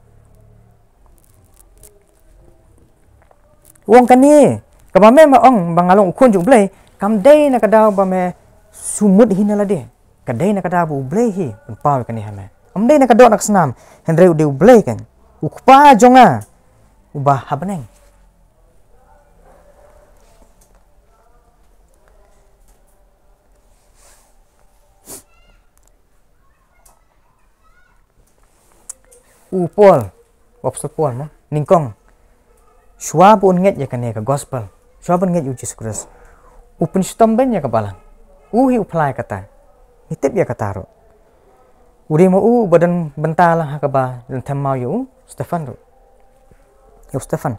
A: wong kan ni ka ba me ma ong bangalong khun ju blei kam dei na kada ba me sumut hina la dia ka dei na kada bu blei hi pen pa kan ni ha me am dei na kada nak snam henre u de blei kan u kpa jonga u ba habneng u Paul apostol Paul mo ningkong shwa pun nget ya kane ka gospel shwa pun nget u Jesus Christ u penstomben ya ka balang u hi uplai kata nitip ya kata ro uri mau badan bentalah hakaba dan temau yu Stefan ru. Yo Stefan.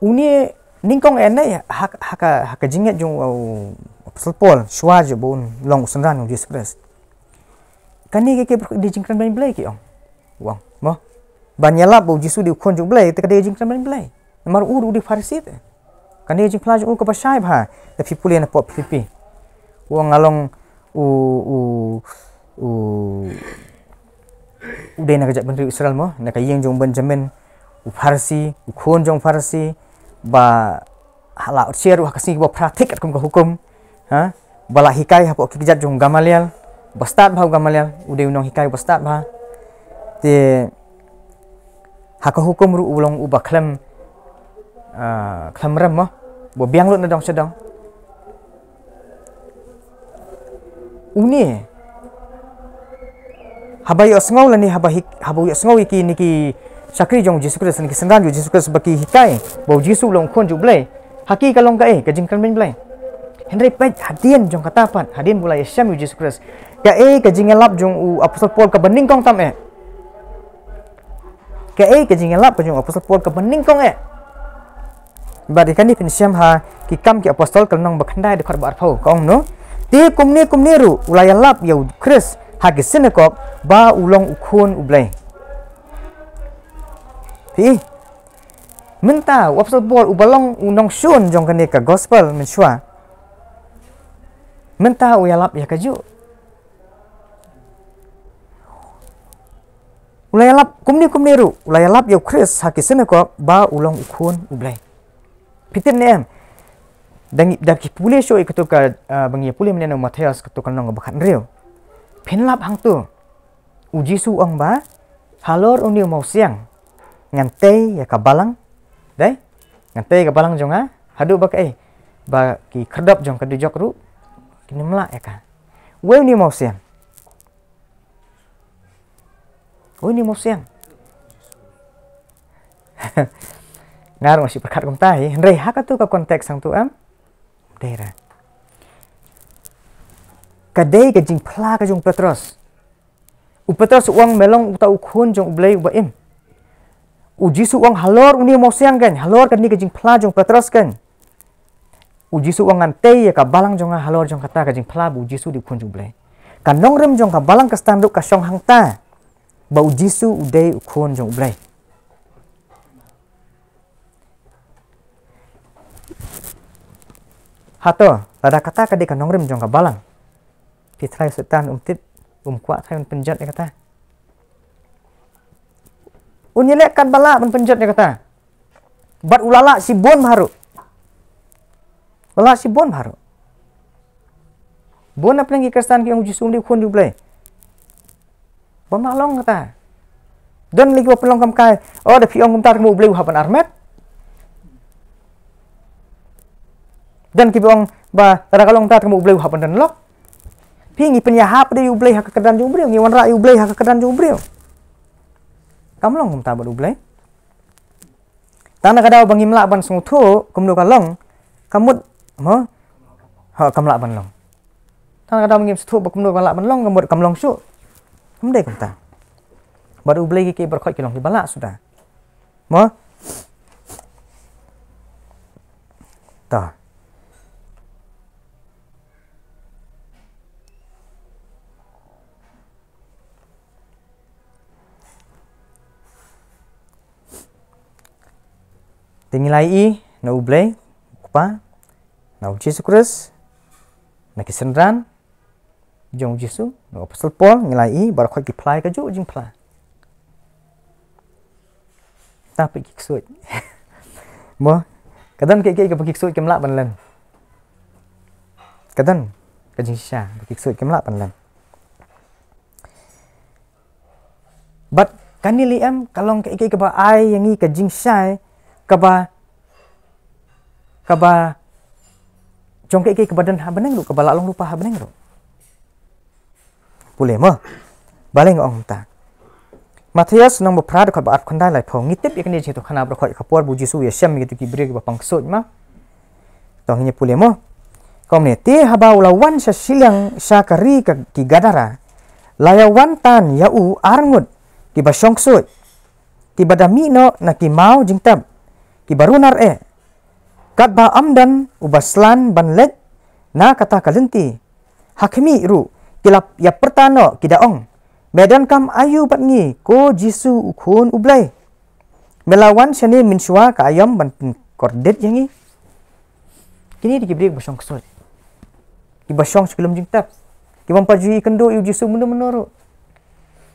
A: Uni ningkong enai haka jinget jong Apostle Paul shwaj bon long senran Jesus Christ. Kani ke di jingkran ban blai ki ong. Wang mo. Banyala bo Jesus di khon jong blai te ka di jingkran ban blai. Mar uru di Farisi te. Kani jing plaj u ka pasai bha te pipuli na po Filipi. Wang along udah nak ajak bentri Israel mo nak yang jong Benjamin Farsi khon jong Farsi ba hala share wa kasih ba praktik kum ka hukum ha bala hikai ha po kijat jong Gamaliel bastat bha Gamaliel udah unong hikai bastat bha te ha ka hukum ru ulong uba klam ram mo bo biang lut na dong sedang uni habai osngau lani habai osngau iki niki sakri jong Jesus Christ niki sendan jo Jesus Christ baki hikai bo Jesus long khon ju blai haki kalong ka ka jingkan ben blai Henry pet hadien jong katapan hadien bulai Syam ju Jesus Christ ka ka jingelap jong u Apostle Paul ka bening kong tam ka jingelap jong Apostle Paul ka bening kong bari kan di Syam ha ki kam ki apostol kalnong bakhandai de khar bar phau kong no ti kumni ru ulaya lap yo Chris hagi sinekok ba ulong ukhon ublay. Pi menta Apostle Paul ubalong unong shun jong kani ka gospel menshua. Menta uyalap ya kaju. Ulayalap kumni ru ulayalap yo Chris hagi sinekok ba ulong ukhon ublay. Pitin nem dangi daki pule show ikatu ka bangi pule meneno Matius katu kanong bakan reu. Penlap hang tu uji su ong ba halor uni mau siang ngante ya kabalang dai ngante kabalang jonga hadu ba kai ba ki kerdap jong kadu jok ru kini mela ya ka we uni mau siang ngar masih perkat kum tai rei hakatu ka konteks sang tu daerah kadai ka jing pla ka jong Petros Petros uang melong uta ukhon jong ublay ubaim uji su uang halor uni mo siang kan halor kan ni ka jing pla jong Petros kan uji su uang ante ya ka balang jong halor jong kata ka jing pla bu uji su di ukhon jong ublay kanong rem jong ka balang ka standuk ka syong hangta ba uji su udai ukhon jong ublay hato tada kata ka di kanong rem jong ka balang pitrai setan umtip kuat thay penjat dia kata unyelek kan bala penjat dia kata bat ulala si bon baru bala si bon baru bon apa lagi kesan yang uji sum di khon di blai bon malong kata dan lagi pelong kam kai oh da piong kumtar mu blai hapan armet dan kibong ba tada kalong tar mu blai hapan dan lok pingi penyahap dia ublay hak kedan jubriu ngi wanra ublay hak kedan jubriu kamlong kum tabat ublay tanah kadau bangim la ban sungthu kumnu kalong kamut mo ha kamla ban long tanah kadau bangim suthu kumnu kalak ban long kamut kamlong su kumdai kum ta baru ublay ki berkhot kilong ki balak sudah mo ta tingilai na ublay kupa na Jesus Christ na kisendran jong Jesus na Apostle Paul ngilai bar khoi kiplai ka ju jing pla tapi kiksut mo kadan ke ka kiksut kemla ban len kadan ka jing sha kiksut kemla ban len but kanili am kalong ke ba ai yang i ka jing sha kaba jongke ke badan ha beneng lu kaba lalong lupa ha beneng lu boleh mo baleng ong ta Matius nang beprad khat ba khondai lai phong ngitip ikni jitu khana bro khoi khapor bu Jisu ya syam gitu ki bre ba pangsoj ma tong nya boleh mo kom ne te haba ulawan sa silang sa kari ka ki gadara layawan tan yau arngut ki ba syongsut ki badami no na ki mau jingtab ki barunar kat ba amdan ubaslan banlet na kata kalenti hakimi ru kilap ya pertano ki daong medan kam ayu batngi ko jisu ukhun ublai melawan shani minsua ka ayam ban kordet yangi kini dikibri ba syongsut ki ba syong sebelum jingtab ki mampajui kendo yu jisu menoro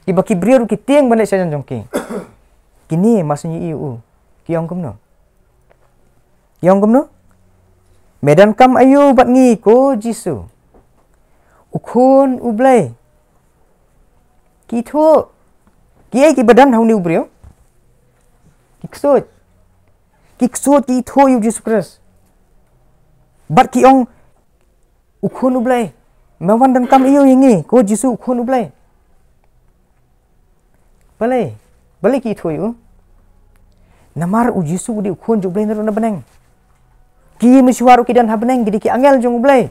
A: ki ba kibriru ki tiang banai sajan jongki kini masnya iu ki yong kumno medan kam ayu batngi ko jisu ukhun ublai ki tho ki badan hauni ubrio ki ksut ki tho yu jisu kres bat ki ong ukhun ublai mewan dan kam iyo yengi ko jisu ukhun ublai balai ki tho yu namar u jisu di ukhun jublai nero na beneng ki mishwaru ki dan habneng gidi ki angel jong ublai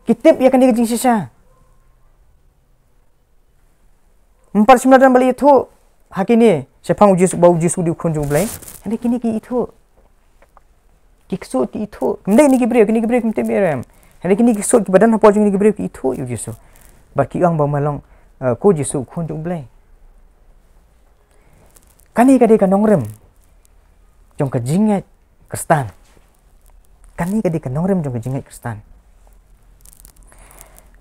A: kitip ya kan di jing sisa 49 dan bali itu hakini sepang uji bau uji di ukhun jong ublai ande kini ki itu ki ksut ki itu mendek ni ki bre kimte merem ande kini ki ksut ki badan apa jong ni ki bre ki itu yu jisu bar ki ang ba malong ko jisu ukhun jong ublai kani kade ka nongrem jong ka jinget kristan kani kade ka nongrem jong ka jinget kristan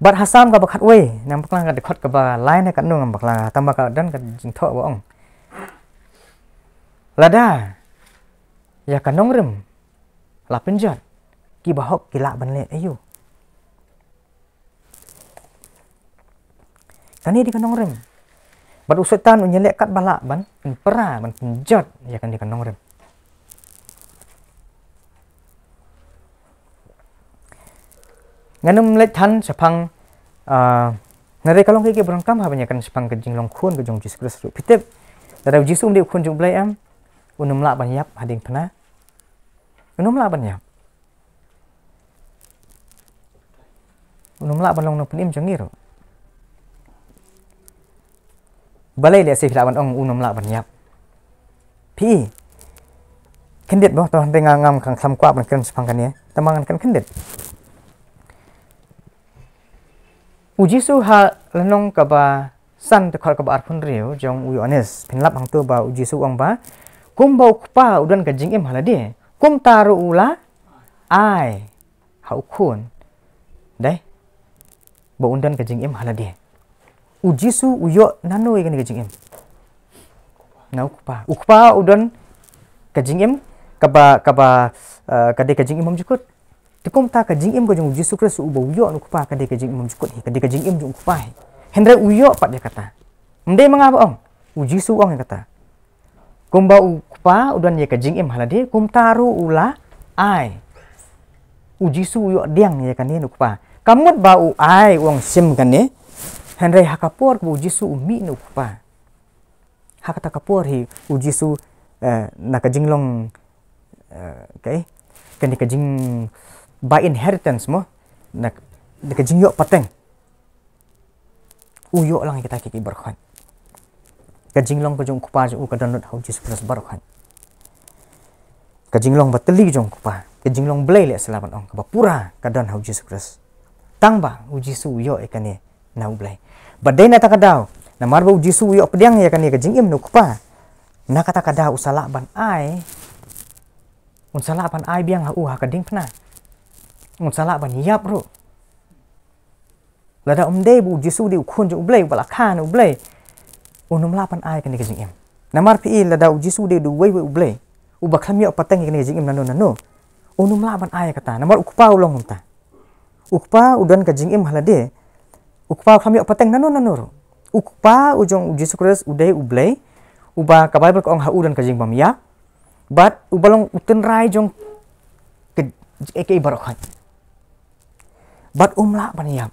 A: bar hasam ka bakhat we nam baklang ka dekhot ka ba lain ka nong baklang tamba ka dan ka jingtho ba ong lada ya ka nongrem la penjat ki bahok ki la banle ayu kani di ka nongrem bar usutan unyelek kat balak ban pera ban penjat ya kan di ka nongrem nganum let than sepang nare kalong ke berangkam ha banyakan sepang ke jinglong khun ke jong jisu kristus pitep dara jisu di khun jong blai am unum la banyak hading pena unum la banyak unum la ban long no penim jongiro balai le se hilaban ong unum la banyak pi kendet boh to ngam kang sam kwa ban kan sepang kan ya tamangan kan kendet ujisu ha lenong ka ba san te khol ka ba arphun riu jong u honest pinlap hang tu ba ujisu ong ba kum ba ukpa udan ka jing em halade kum taru ula ai ha ukhun dai ba undan ka jing em halade ujisu uyo nano ikan ka jing em na ukpa udan ka jing em ka ba ka de ka jing em jukut tikum ta ka jing im ko jong jisu kristus ubo uyo nu kupa ka de ka jing im jukut ka de ka jing im jong kupa hendra uyo pat dia kata mende mangapa ong u jisu ong kata kumba u kupa udan ye ka jing im halade kum taru ula ai u jisu uyo diang ye kan ni nu kupa kamut ba u ai ong sim kan ni hendra hakapor ku jisu umi nu kupa hakata kapor hi u jisu na ka jinglong kai kan ni ka jing by inheritance mo nak de jingyok pateng uyok lang kita kiki berkhan ka jinglong ko jong kupa ju ka danot hau jisu kristus berkhan ka jinglong bateli jong kupa ka jinglong blai le selaban ong ka pura ka dan hau jisu kristus tangba u jisu uyok ekane na blai badai na takadaw na marba u jisu uyok pediang ya kan ka jingim no kupa na kata kada usala ban ai unsala ban ai biang hau ha ka ding pna salah ban yap ro lada umde bu jisu di ukhun ju ublai bala khan ublai unum lapan ai kan ke jingim namar pi lada jisu di du wei ublai uba khamyo patang ke jingim nano unum lapan ai kata namar ukpa ulong unta ukpa udan ke jingim halade ukpa khamyo patang nano ro ukpa ujong jisu kristus udai ublai uba ka bible ko ong ha udan ke jingbam ya bat ubalong uten rai jong ke eke barokhan bat umla baniyam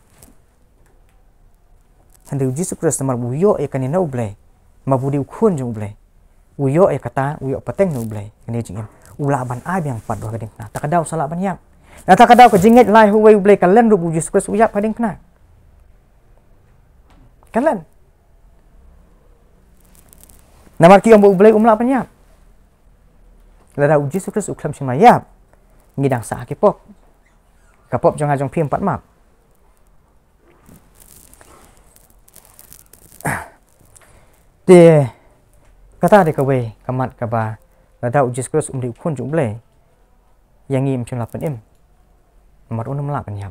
A: hande jisu kristus mar buyo e kanina ublai mabudi ukhun jong ublai uyo e kata uyo pateng no ublai kani jingem ula ban ai biang pat do kading na takadaw sala baniyam na takadaw ka jinget lai huwei ublai kalen ru jisu kristus uyap kading na Kalian. Namar ki ombo ublay umla penyap. Lada uji sukses uklam simayap. Ngidang sa akipok. Kapop jong hajong pi 4 map. Dia kata dia kawe kamat kaba lada uji sukses umdi ukun jong ublay. Yang ngim chun lapan im. Nomor unum la penyap.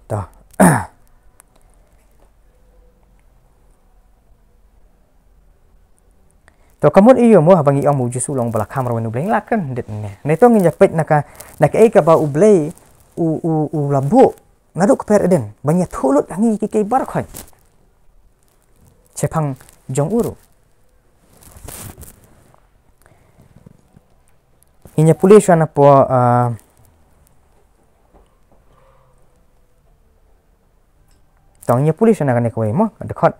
A: Toh. Toh kamu iyo mo habang iyo mo jusu long bala kamera wenu bleng lakan dit ne. Ne to nginya pet naka ka ba ublay u labu ngaduk per eden banyak thulut angi ki bar khoi. Cepang jong uru. Inya pulis ana po tongnya pulis ana kan ko mo dekat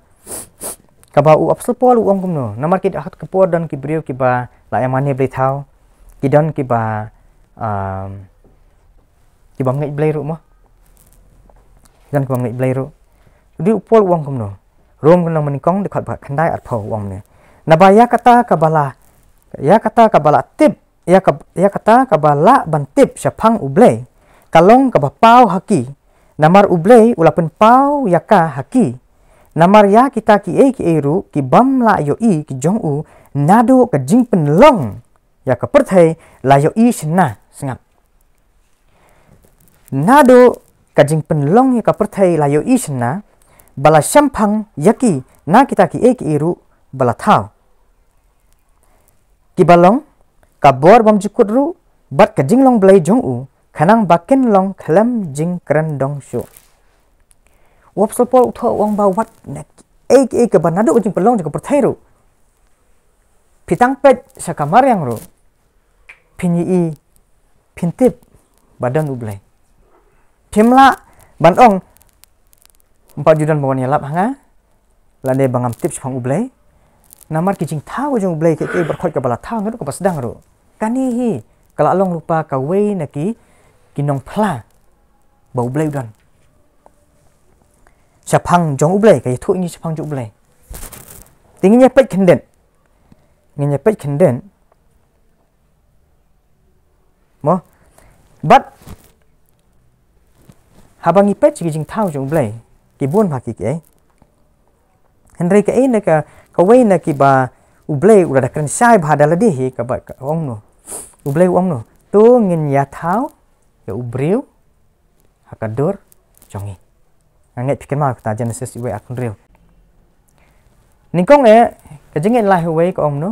A: kaba u apsel pol uang kumno namar ki ahat kepor dan ki brio ki ba la yamane blai thau ki don ki ba ngai blai ru mo dan ki ba ngai blai ru di upol uang kumno rom kan manikong dekat ba khandai at phau uang ne nabaya kata kabala tip ya kata kabala ban tip syapang ublai kalong kaba pau haki namar ublai ulapen pau yaka haki namar ya kita ki ru ki bam la yo i ki jong u nado ka jing pen long ya ka perthai la yo i sna sngap nado ka jing pen long ya ka perthai la yo i sna bala syampang yaki na kita ki ru bala thau ki balong ka bor bam jukut ru bat ka jing long blai jong u khanang baken long khalam jing kran dong shu wapsal pol utho wang ba wat nek ke banado jing pelong jing perthai ru pitang pet sakamar yang ru pinyi pintip badan ublai pimla bandong 4 judan bawan yalap hanga lande bangam tips pang ublai namar ki jing thau jong ublai ke berkhot ka bala thau ngeru ka pasdang ru kani hi kala along lupa ka wei naki kinong phla ba ublai dan syapang jong ublai kaya thu ini syapang jong ublai tingginya pet kenden mo bat habang ipet jing thau jong ublai ki bon phaki ke henry ka ina ka wei na ki ba ublai udah kren sai bha dala de hi ka ba ong no ublai ong no tu ngin ya thau ya ubriu hakador jongi nget pikir mak ta Genesis iwe akun real ningkong ka jingin lah we ko ong no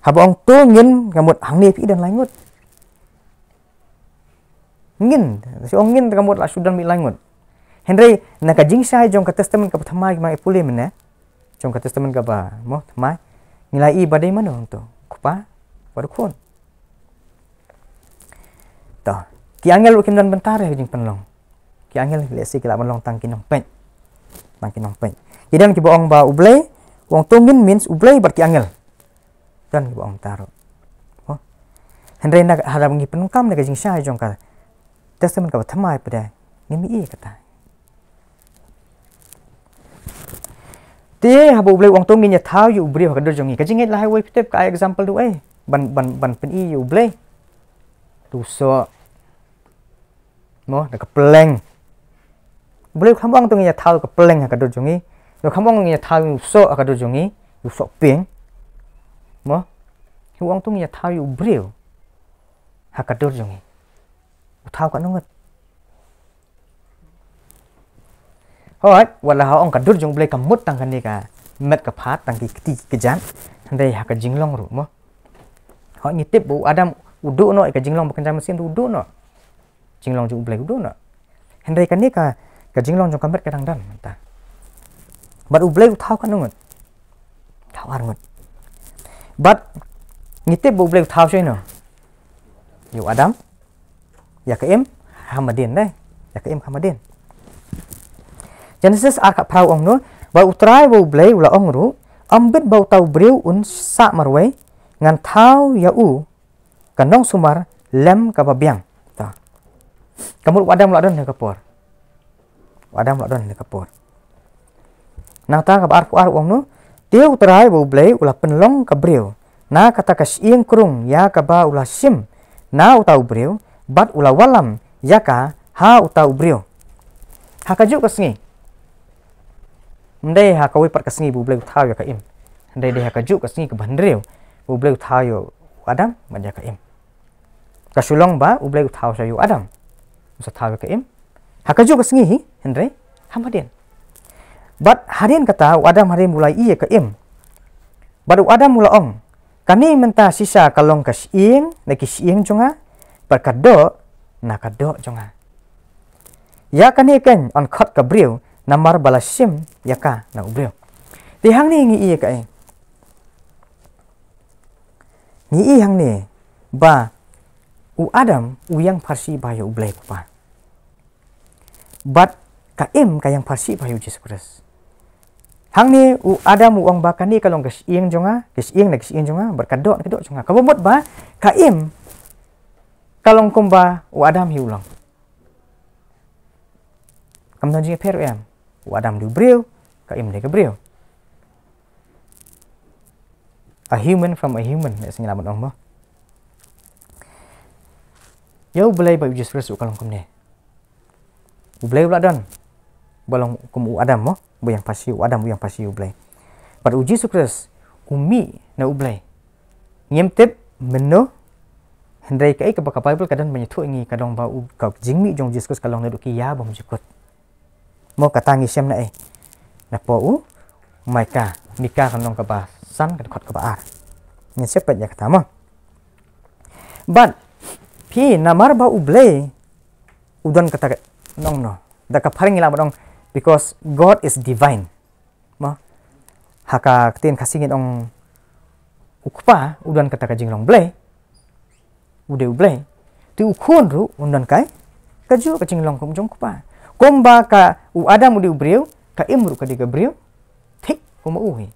A: haba ong tu ngin gamut hang ni pi dan langut ngin si ong ngin gamut la sudan mi langut henry na ka jing sai jong ka testament ka pertama ma ipule mena jong ka testament ka ba mo thamai nilai badai mana to kupa pada khon to ki angel ukim dan bentar jing penlong ki angel lesi kila melong tang kinong pen kidan ki boong ba ublay wong tungin means ublay bar ki angel dan ki boong taro oh henry na harap ngi penungkam na jing sai jong ka testament ka thamai pada ngimi i kata te habu ublay wong tungin ya thau yu ublay ka do jongi ka jing la highway tip ka example du ban pen i yu ublay tu so mo na ka pleng boleh khambang tu ngiya thau ka pleng ka do jongi lo khambang ngiya thau so ka do jongi yu so ping mo hiwang tu ngiya thau yu breu ha ka do jongi thau ka nungat hoi wala ha ong ka do jong blai ka mut tang kan ni ka met ka phat tang ki ti ke jan handai ha ka jinglong ru mo ho ni tip bu adam udu no ka jinglong bukan mesin udu no jinglong jong blai udu no handai kan ni ka jinglong jong kamet kadang dan ta bat ublai thau kan ngut thau ar ngut bat ngitip bu ublai thau choi no yu adam ya ka em hamadin dai ya ka em hamadin Genesis arka prau ong no ba utrai bu ublai ula ong ru ambet bau tau breu un sa marwai ngan thau ya u kanong sumar lem ka babiang ta Kamu Adam la don ne kapor. Adam la don ne kapor. Nang ta ka bar ong nu, dia uterai bu blei ula penlong ka breu. Na kata ka sieng krung ya ka ba ula sim. Na utau breu, bat ula walam ya ka ha utau breu. Ha ka juk ka sngi. Mdai ha ka wi pat ka sngi bu blei utau ya ka im. Mdai de ha ka juk ka sngi ka bandreu. Bu blei utau yo Adam ban ya ka im. Ka sulong ba u blei utau sa yo Adam. Usa tau ya ka im. Ha ka juk ka sngi hi, Hendrai hamadin. Bat harian kata Adam hari mulai iya ka im. Baru Adam mula ong. Kani menta sisa kalong ka sieng, na ki sieng jonga, berkado na kado jonga. Ya kani ken on khot ka breu, namar balasim ya ka na ubreu. Ti hang ni ngi iya ka e. Ngi i hang ni ba u Adam u yang farsi ba ya ublei pa. Bat ka im ka yang farsi ba ya Jesus Christ. Hang ni u Adam u ong ba kani kalong ke sieng jonga berkado jonga. Kabomot ba ka im kalong kumba u Adam hi ulang. Kam tan jing per em u Adam du breu ka im de ke breu. A human from a human ne sing lamat ong ba. Yo belai ba Jesus Christ u kalong kum ne. U belai ula don. Balong kum u Adam mo. Bu yang pasti Adam bu yang pasti ublay. Pada uji sukses umi na ublay. Nyemtep meno hendrai kai ka baka Bible kadan menyethu ingi kadong ba u ka jingmi jong Jesus kalong na duki ya bom jikut. Mo katangi sem na na po u maika mika kanong ka ba san ka khot ka ba ar. Ni sepet ya kata mo. But pi namar ba ublay udon kata nong no. Da ka paring ila badong because God is divine. Ma haka tin kasingin ong ukpa udan kata ka jinglong blay. Ude ublay. Ti ukon ru undan kai kaju ka jinglong kum jong kupa. Komba ka u Adam ude ubreu ka imru ka diga breu. Tik kuma uhi.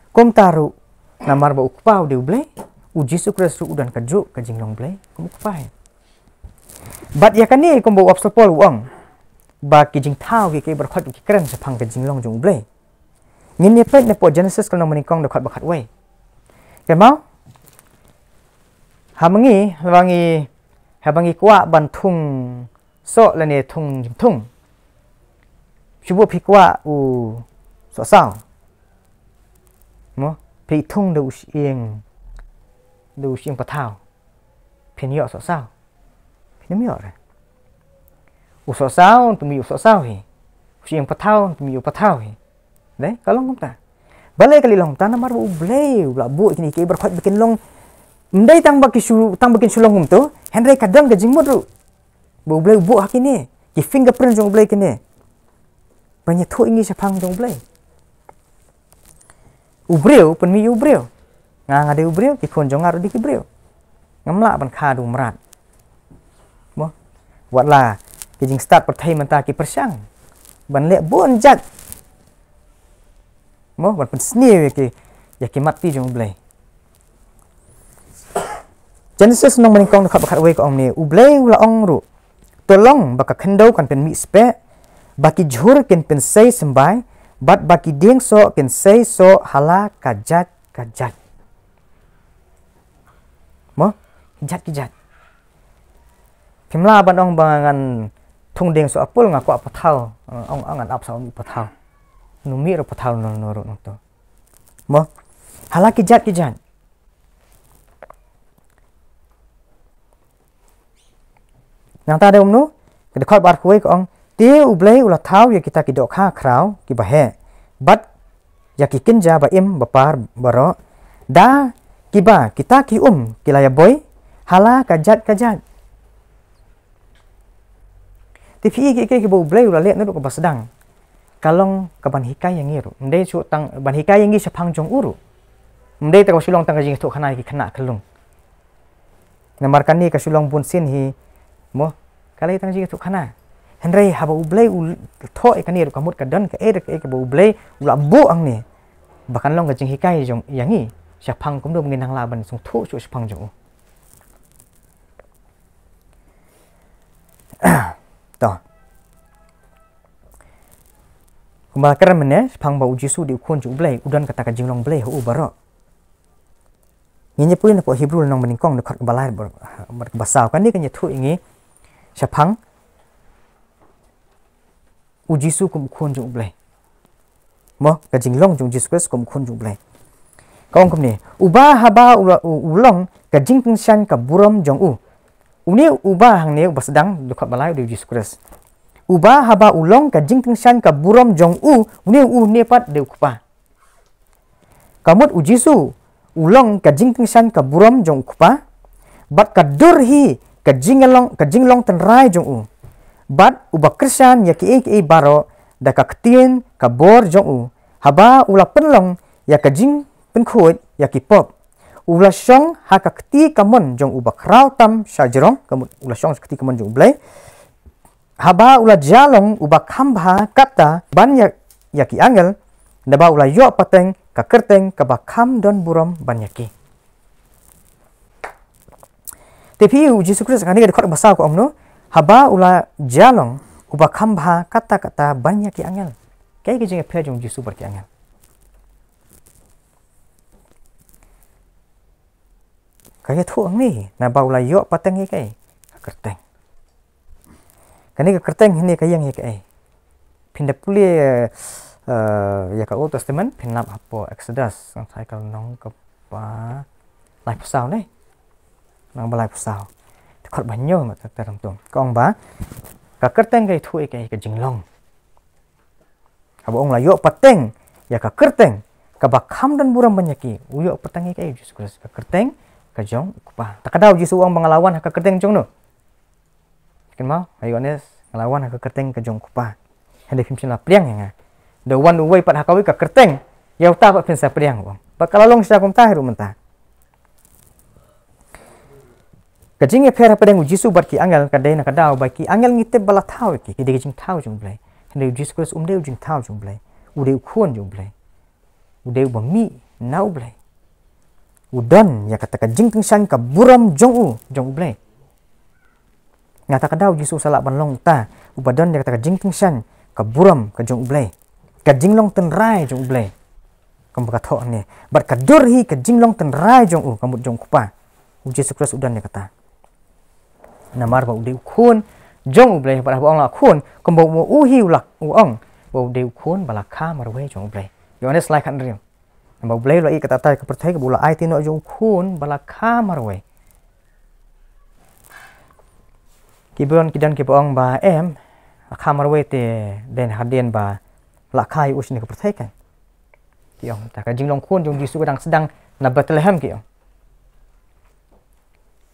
A: Kom taru namar ba ukpa ude ublay. U Jesus Christ ru udan kaju ka jinglong blay kum kupa. But ya kani komba u apostol Paul uang. Ba ki jing thao ki berkhot ki keren sa phang ka jinglong jong ublay. Ngin ne pet ne po Genesis kalong manikong de khot bakhat we. Ke mau? Habangi kwa ban thung so la ne thung jing thung. Shubo phi kwa u so sao. Mo phi thung de u sieng pa thao. Phi yo so sao. Phi mi yo re. Uso sao tumi uso sao hi. Siang patau tumi patau hi. Đấy, kalong kom ta. Balai kali long ta namar u blei ula bu kini ke berkhot bikin long. Ndai tang bikin sulong kum tu, Henry kadang ke jingmut ru. Bu blei bu hakini. Ki fingerprint jong blei kini. Banyak thu ingi sapang jong blei. Ubreu pen mi ubreu. Ngade ubreu ki kon jong aru di ki breu. Ngamla ban kha du merat. Mo. Watla ki jing start perthai menta ki persang ban le bon jat mo ban pen sni ya ki mati jong blai. Genesis nong maning kong khat we ko ong ni ublai ula ong ru tolong baka khendau kan pen mi spe baki jhur ken pen sei sembai bat baki ding so ken sei so hala kajat mo jat Kimla ban ong bangan thung ding so apul ngaku apa thau ong angan ap sa pa thau numi ro pa thau no to mo halaki jat ki jan nang ta de umnu ke khot bar khoi ko ong te ublei ula thau ya kita ki dok kha krau ki bahe bat ya ki kinja ba im bapar baro da ki ba kita ki kilaya boy hala kajat Tipi ke bo blai ula let na ko basdang. Kalong ka ban hikai yang ngiru. Ndai chu tang ban hikai yang ngi sapang jong uru. Ndai ta ko sulong tang ka jing thu khana ki khana khalung. Namarkan ni ka sulong bun sin hi mo kalai tang jing thu khana. Hendrai ha bo blai u tho e kani ru kamut ka dan ka ke bo blai ula bu ang ni. Bahkan long ka jing hikai jong yang ngi sapang kum do ngin hang la ban sung thu chu sapang jong. Kembali mana pang bau Yesus di ukun ju blai udan kata ka jinglong blai hu baro. Nginya pulin po Hebrew nang meningkong dekat balai berbasau kan ni kan tu ingi syapang u Yesus kum ukun ju blai. Mo ka jinglong ju Yesus Kristus kum ukun ju blai. Kaong kum ni ubah haba ulong ka jingting shan ka buram jong u. Uni ubah hang ni ubah sedang dekat balai di Yesus Kristus. Ubah haba ulong ka jingting shan ka buram jong u ni pat de ukpa. Kamut u Yesus ulong ka jingting shan ka buram jong ukpa. Bat ka durhi ka jinglong ten rai jong u. Bat ubah Kristian ya ki baro da ka ktien ka bor jong u. Haba ula penlong ya ka jing penkhut ya ki pop. Ula syong ha ka kti kamon jong ubah krau tam syajrong kamut ula syong kti kamon jong blai. Haba ula jalong ubah khambha kata banyak yaki angel daba ula yo pateng ka kerteng ka bakham don buram banyaki. Tapi Yesus Kristus kan dekat bahasa ko omno haba ula jalong ubah khambha kata banyak ki angel. Kai ki jeng pe jong Yesus berki angel. Kaya tu ni na ba ula yo pateng kai ka kerteng. Kani ka kerteng ni ka yang kai. Pinda puli ya ka Old Testament pinap apo Exodus sang sai ka nong ka pa lai pasau ni. Nang balai pasau. Tekot banyo ma ta ram tu. Kong ba ka kerteng kai thu kai ka jinglong. Aba ong la yo pateng ya ka kerteng ka bakham dan buram banyaki. Uyo pateng kai Yesus Kristus ka kerteng ka jong kupa. Takadau Yesus uang bangalawan ka kerteng jong no. Kan mau ayo nes ngelawan ke kerteng ke jong kupa hande phim sin la priang nga the one way pat hakawi ka kerteng yau ta pat phim sa priang wong bakalalong sa kum tahiru menta kajing phera padang Yesus barki angel kadai na kadau baki angel ngite bala thau ki de jing thau jong blai hande Yesus Kristus de jing thau jong blai ude khon jong blai ude bami nau blai udan ya kata ka jing ting san ka buram jong blai ngata kadau Yesus salak banlong ta ubadan dia kata jing ting shan ka buram ka jong ublai ka jinglong ten rai jong ublai kam ka tho ni bat ka durhi ka jinglong ten rai jong u kamut jong kupa Yesus Kristus udan dia kata namar ba ude khun jong ublai ba ong la khun kam ba uhi ulak uong ba ude khun bala kha marwe jong ublai Yohanes lai kan rim ba ublai lo i kata ta ka perthai ka bula ai tino jong khun bala kha marwe Kibon kidan kibong ba kamar wete den hadien ba lakai usni ke perthaikan kiong ta ka jinglong khun jong Yesus sedang na Bethlehem kiong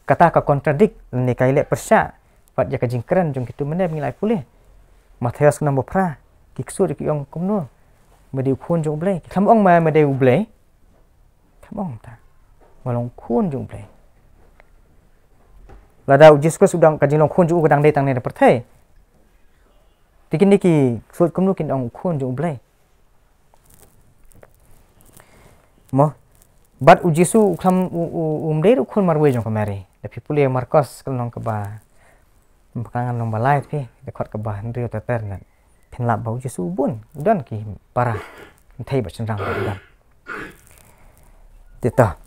A: kata ka kontradik ni kai le persya pat ya ka jingkran jong kitu mene ngilai pulih Matius 6 pra kiksu kiong kumno mede khun jong blai kamong ma mede blai kamong ta walong khun jong blai Lada Yesus Kristus udang kajing long khun ju udang datang ni dapat thai. Tikin niki suat kumnu kin ong khun ju blai. Mo bat u Yesus kham umdei khun marwe jong kamari. Tapi puli Markus kalong ke ba. Bakangan long balai pi dekat ke ba ndrio teter nan. Pinlap bau Yesus bun udan ki parah. Thai ba cendang udan. Tita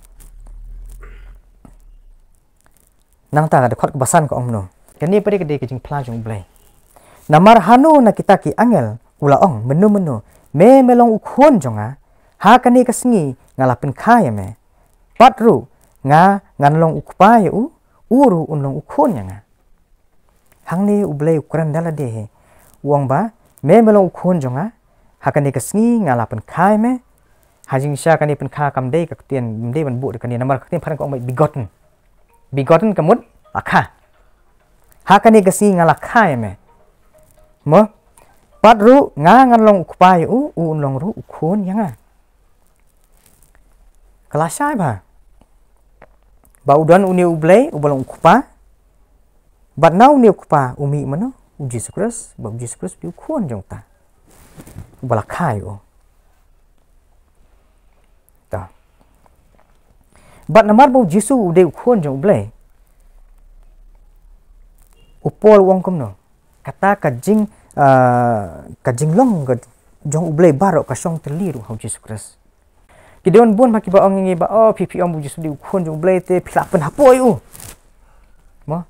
A: nang ta ada khot kebasan ko omno kani pare ke de ke jing pla jong blai namar hanu na kita ki angel ula ong menu me melong ukhon jonga ha kani kasngi ngalapin khaya me patru nga nganlong ukpa ya uru unlong ukhon nga hangni ublai ukran dala de uang ba me melong ukhon jonga ha kani kasngi ngalapin khaya me hajing sha kani pen kha kam de ka tien de ban bu de kani namar ka tien phan ko ong bigotten kamut akha hakani gasi ngalakha me mo patru nga nganlong ukpai unlong ru ukhon yanga kelasai ba udan uni ublai ubalong ukpa bat nau ni ukpa umi mano Yesus Kristus ba Yesus Kristus di ukhon jong ta balakha ta bat namar bo Yesus ude ukhon jong blai upol wong kumno kata kajing long jong ublay barok ka syong teli ru hau Jesus Christ. Kideon bun maki ba ong ngi ba pipi om bu Jesus di khon jong ublay te phila pen hapoi u. Mo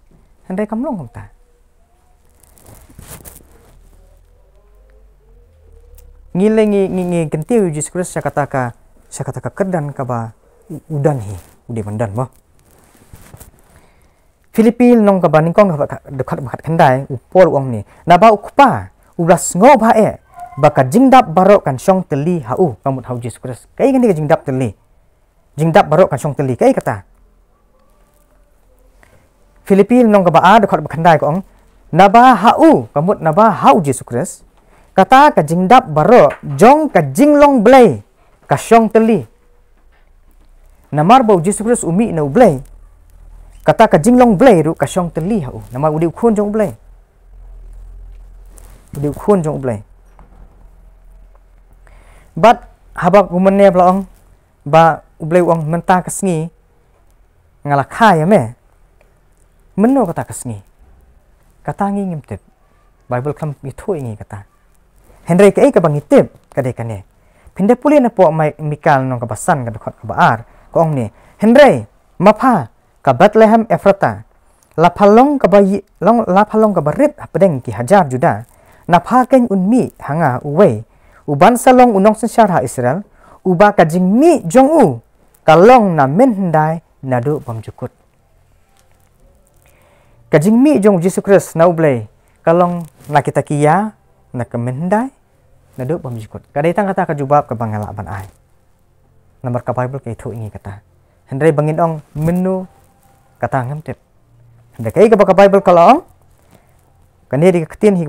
A: handai kamlong kam ta. Ngi kentiu Jesus Christ saya kata kedan ka ba udan hi ude mandan mo. Filipin nong ka ba ningkong dekat kendai upol ong ni na ba ukpa uras ngo ba baka jingdap barok kan syong teli hau kamut hau Jesus Christ kai kan dia jingdap teli jingdap barok kan syong teli kai kata Filipin nong ka ba dekat kendai ko ong na ba hau kamut na ba hau Jesus Christ kata ka jingdap barok jong ka jinglong blai ka syong teli namar bau Jesus Christ umi na blai kata ka jinglong blai ru ka syong teli hau nama udi khun jong blai udi khun jong blai bat habak umane blaong ba blai wang menta kasngi ngala khaya me menno kata kasngi kata ngi ngimtep Bible kam itu ingi kata Henry ka bangitip kade kane pinde puli na po mikal nong kabasan ka dokot ka baar ko ong ni Henry mapha ka Bethlehem Ephrata laphalong ka bayi long laphalong ka barit apdeng ki hajar juda na phaken unmi hanga uwe uban salong unong sensyara Israel uba ka jingmi jong u kalong na menhdai nadu bamjukut ka jingmi jong Jesus Christ na ublay kalong na kita kiya na kemenhdai nadu bamjukut kadai tang kata ka jubab ka bangala ban ai nomor ka Bible ke itu ingi kata Henry bangin ong menu kata ngamtep Henry kai ka Bible kalong kani di ketin hi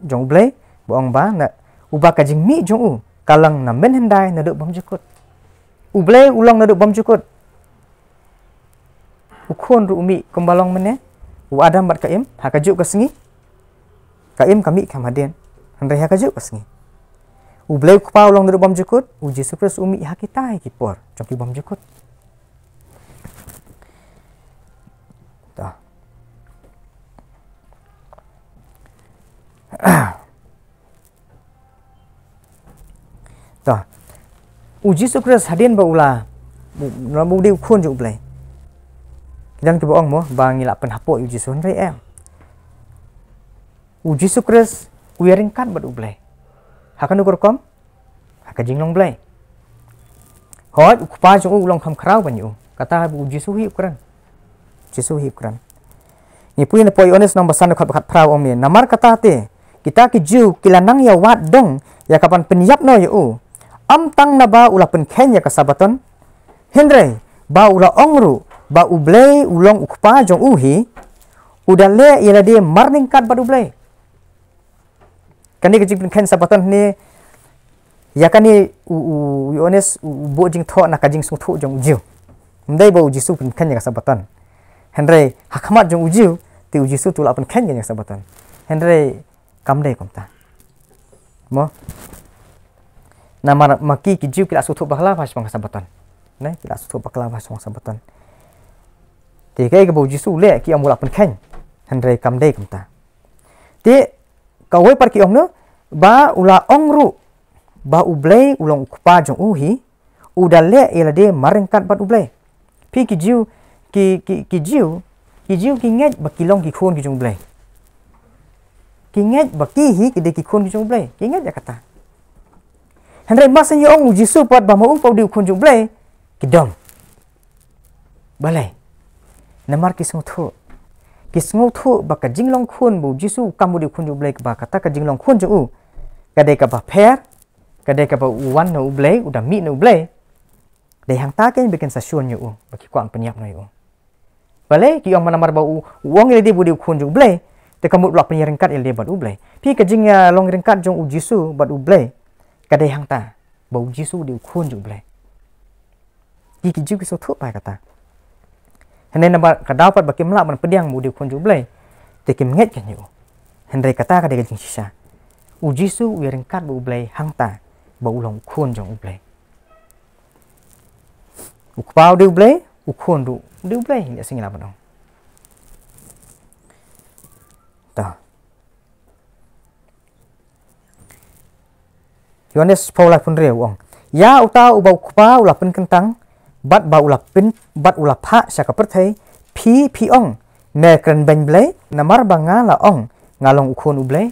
A: jong blay boong ba na uba ka jingmi jong u kalang na menhendai nadu bamjukut ublay ulang nadu bamjukut ukon ru umi kumbalong mene u adam bat kaim hakajuk ka sengi kaim kami kamadien Henry hakajuk ka sengi ublay kupa ulang nadu bamjukut u Jesus Christ umi hakitai kipor jong ki bamjukut ta Jesus Christ hadin ba ula rabu di khun ju blai dan ke boong mo ba ngila pen hapo Jesus Henry Jesus Christ uyaring kan ba blai hakan ukur kom haka jinglong blai hot ukpa ju ulang kham khrau banyu kata Jesus hi ukuran Jesus hi ukuran ni puin poi ones nomor san khat prau om ni namar kata te kita ki ju kilanang ya wat dong ya kapan penyap no yu am tang na ba ula pen kenya kasabaton Henry ba ula ongru ba ublay ulong ukpa jong uhi udale ila dia marning kat ba ublay kani ke pen ken sabaton ni ya kani yones bo jing tho na kajing sung tho jong ujiu ndai ba ujisu pen kenya kasabaton Henry hakamat jong ujiu ti ujisu tu la pen kenya kasabaton Henry kamdai komta mo nama maki kijiu kila sutu bakla pas bang sabatan ne kila sutu bakla pas bang sabatan te kai ke bo jisu le ki amula pen khen Henry kamdai kamta te kawai par ki omno ba ula ongru ba ublay ulong kupa jong uhi udale ila de marengkat bat ublay pi kijiu kijiu ki nget bakilong ki khon ki jong ublay ki nget baki hi ki de ki khon ki jong ublay ki nget ya kata Henry masan yong jisu pat ba mau pau di khun jung blai kidom balai namar kisngu thu ba ka jinglong khun bu jisu kamu di khun jung blai ba kata ka jinglong khun ju u kadai ka ba pher kadai ka ba uwan no blai udah mi no blai dai hang ta ken bikin sasyun yu ba ki kwang penyap no yu balai ki ong manamar ba uang ile di bu di khun jung blai te kamu lak penyerengkat ile ba u blai pi ka jing long rengkat jong u jisu ba u blai kadai hang ta bau jisu di khun ju blai ki ju ki so thu pai kata hene na ba ka dapat bakim la ban pediang mu di khun ju blai te kim nget kan yu Henry kata ka de jing sisa u jisu wiring kat bau blai hang ta bau long khun jong blai u kpau di blai u khun du di blai ni singila ba dong ta Yohanes Paula pun reu ong. Ya uta ubau kupa ula pun kentang, bat ba ula pin, bat ula pha syaka perthai, pi ong, me kren ben blai, namar banga la ong, ngalong ukhun ublai.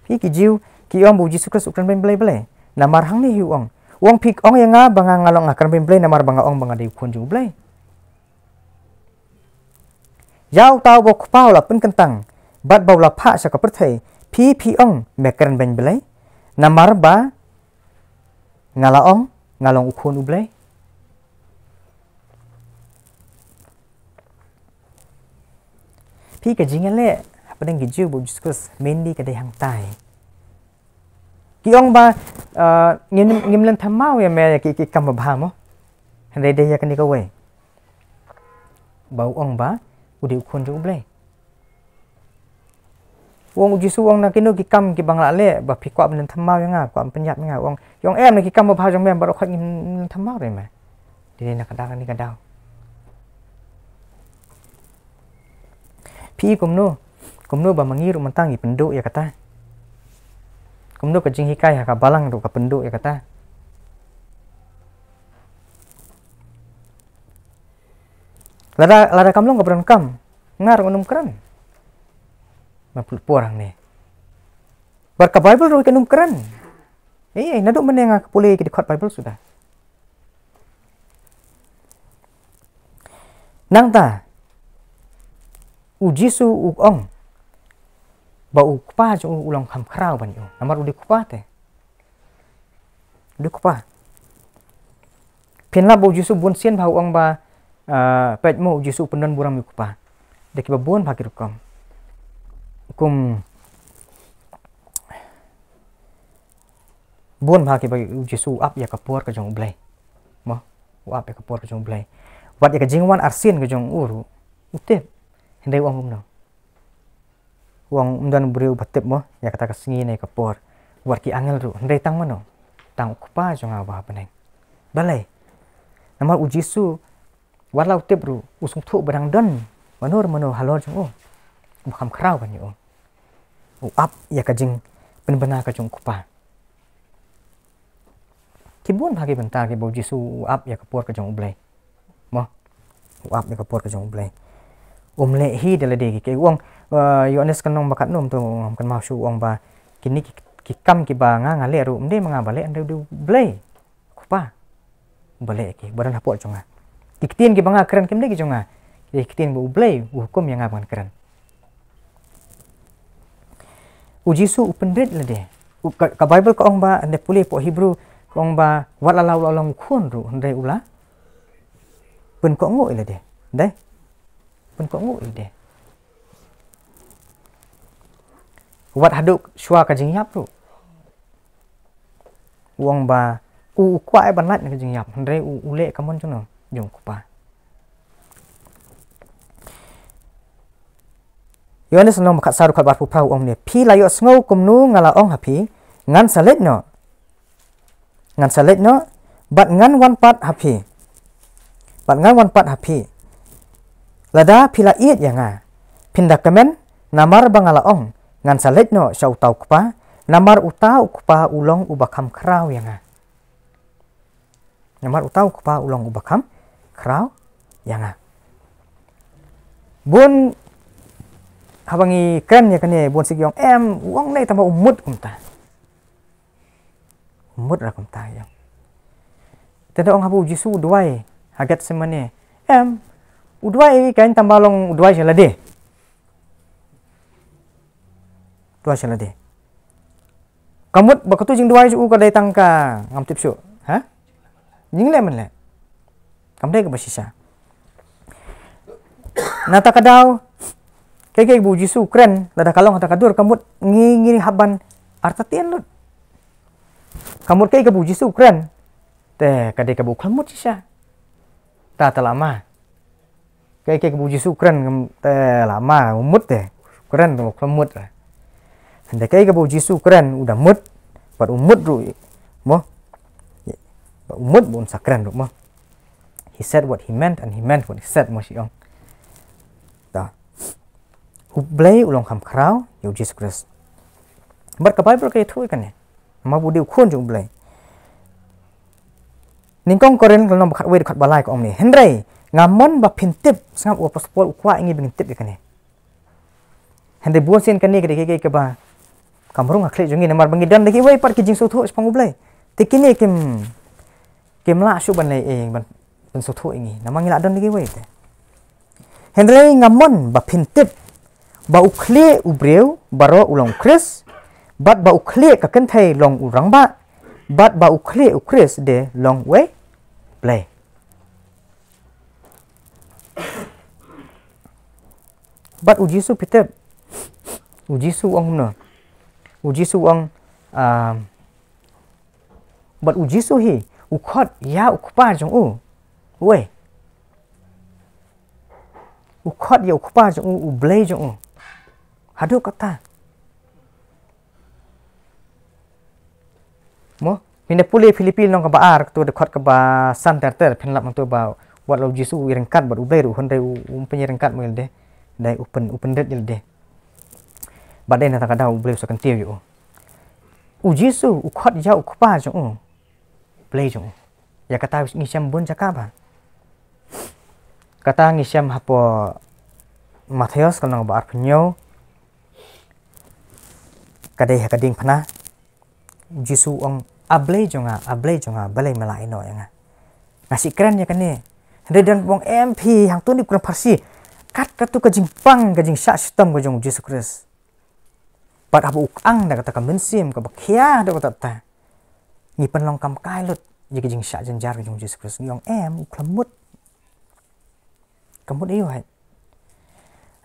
A: Pi ki jiu, ki ong bu Yesus Kristus ukran ben blai, namar hang ni hiu ong. Wong pik ong yang banga ngalong akran ben blai, namar banga ong banga di ukhun ju blai. Ya uta ubau kupa ula pun kentang, bat ba ula pha syaka perthai, pi ong, me kren ben blai, namar ba ngalaong ngalong ukhun ublai. Pi ka jingan le padang gijiu bu Yesus mendi ka dai hang tai. Ki ong ba ngim len thamau ya me ki kam ba bha mo. Handai dai ya kan ka we. Bau ong ba udi ukhun ju ublai. Wong Yesus wong na kinu ki kam ki bangla le ba phi kwa len thamau ya nga kwa penyap nga wong yong em na ki kam ba bha jong mem ba ro khat ngim thamau re ma. Di na kadang ni kadang. Pi kumno ba mangiru mentang i penduk ya kata. Kumno ka jing hikai ha ka balang ru ka penduk ya kata. Lada kamlong ka beran kam ngar unum kran. Mapul porang ni. Barka Bible ru kanum kran. Naduk menenga pulih ki khot Bible sudah. Nang ta Ujisu ong ba ukpa jo ulang kham khrau ban yo namar udi kupa te udi kupa pinla bo Ujisu bun sien bau ong ba pet mo Ujisu penan buram kupa deki ba bun phakir kom kum bun phaki ba Ujisu ap ya kapor ka jong blai mo ap ya kapor ka jong blai wat ya ka jingwan arsin ka jong uru utep hindai wang umno wang umdan beriu batip mo ya kata kasingi nei kapor wat ki angel ru hindai tang mano tang kupa jong apa peneng balai namar Ujisu wat lau tip ru usung thu badang don manur mano halor jong bukham khrau ban yo ap ya ka jing penbena ka jong kupa kibun bagi bentar ki bo Ujisu ap ya kapor ka jong blai mo ap ya kapor ka jong blai le hi de de ki wong Yohanes kanong bakat nom tu kan mau su wong ba kini ki kam ki ba nga ngale ru mde manga bale ande du blai kupa bale ki badan hapo jonga kiktien ki banga keren kimde ki jonga kiktien bu blai hukum yang ngaban keren Ujisu upendret le de ka Bible ko ong ba ande pulih po Hebrew ko ong ba wat la long khun ru ande ula pen ko ngo le de dai pen ko ngo de wat haduk shua ka jing yap ru wong ba kwa ai banat ka jing yap ande ule kamon chono jong kupa Yohanes no makat saru khat barpu prau om ne pi layo sngo kumnu ngala ong hapi ngan salet no bat ngan wan pat hapi lada pila iet yanga pindak kemen namar bangala ong ngan salet no syau tau kupa namar utau kupa ulong ubakam krau yanga bun habangi keren ya kene bon sigyong wong nei tamba umut kumta umut ra kumta yang tada ong habu Jisu duai hagat semane udwai kain tamba long udwai selade kamut bakatu jing duai ju ka dai tangka ngam tipsu ha jing le men le kam dai ka basisa nata kadau Keke bu Jisu keren lada kalong hata kadur kamut ngiri haban artatian lut kamut keke bu Jisu keren te kade ka bu kamut sisa ta lama keke bu Jisu keren te lama umut te keren tu kamut lah ande keke bu Jisu keren udah mut buat umut ru mo umut bun sakren ru mo he said what he meant and he meant what he said mo siong Hublai ulong kam krau yu Jesus Christ. Bar ka Bible kay thuy kan ma bu diu khun jong blai ning kong koren kalau bakat we dekat balai ko om ni hendrai ngamon ba pintip sangap u paspor ukwa ingi bintip ikane hendrai buon sen kani ke ba kamrung akhle jongi namar bangi dan lagi we par ki jing so thu spang blai tikini kim la shu ban lai eng ban so thu ingi namang ila dan lagi we te hendrai ngamon ba pintip ba ukhle ubreu baro ulong kris bat ba ukhle ka kan thai long urang ba bat ba ukhle ukris de long way play bat ujisu pitep ujisu ong no ujisu ong bat ujisu hi ukhot ya ukpa jong u we ukhot ya ukpa jong u blay jong u hadu kata mo pindah pulih Filipin nong kabar tu dekat ke ba san ter penlap tu ba wat lo jisu irengkat bat ublay ru hondai penyerengkat mel de dai open det jel de badai na takada ublay so kan tiu yo ujisu ukhot ya ukpa jong play jong ya kata ngisam bun cakap ba kata ngisam hapo Matius kalau ba arpenyo kadai kading pana jisu ong ablay jonga balai melai no yang ngasih keren ya kan ni dan wong MP hang tu ni kurang parsi kat katu kajing pang kajing syak sistem kajong Yesus Kristus bat abu ukang da kata kambensim ka bakhia da kata ta ni penlong kam kailut ji kajing syak janjar kajong Yesus Kristus ni wong klamut kamut iyo hai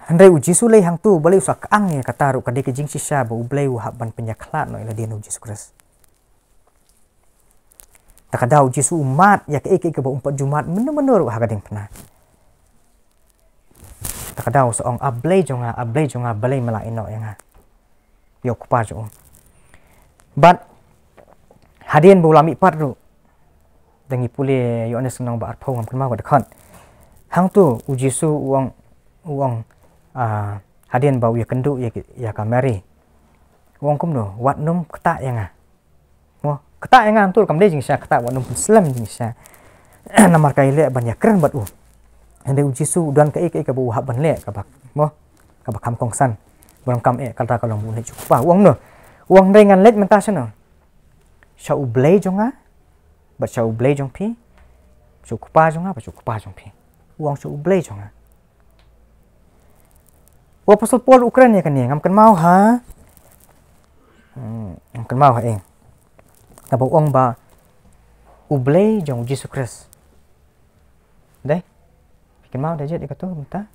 A: handai uji sulai hang tu balai usak ang ya kata ru kadai kajing sisa ba ublai haban penyaklat no ila dia no Yesus Kristus takadau jisu umat ya ke ba umpat jumat menur hagading pernah takadau seong ablay jonga balai melai no yang yo kupa jo but hadien bulami parru dengi pule yo ne senang ba arpau ngam kema dekan hang tu ujisu uang hadien bau ya kendu ya kameri uang kumno wat num kata yang kata yang antul kam jing sya kata wanum Islam jing sya namar kai le ban ya keren bat hande ujisu dan kai ka bu hab ban le ka bak mo ka bak kam kong san buram kam kata kalong bu le cukup ba uang no uang dengan let menta sana sya ublay jonga bat sya ublay jong pi cukup pa jonga ba cukup pa jong pi uang sya ublay jonga wa pasal Paul Ukraine kan ni ngam kan mau ha ngam kan mau ha tapi uang ba ublay jong Yesus Kristus deh bikin mau dah jadi kata minta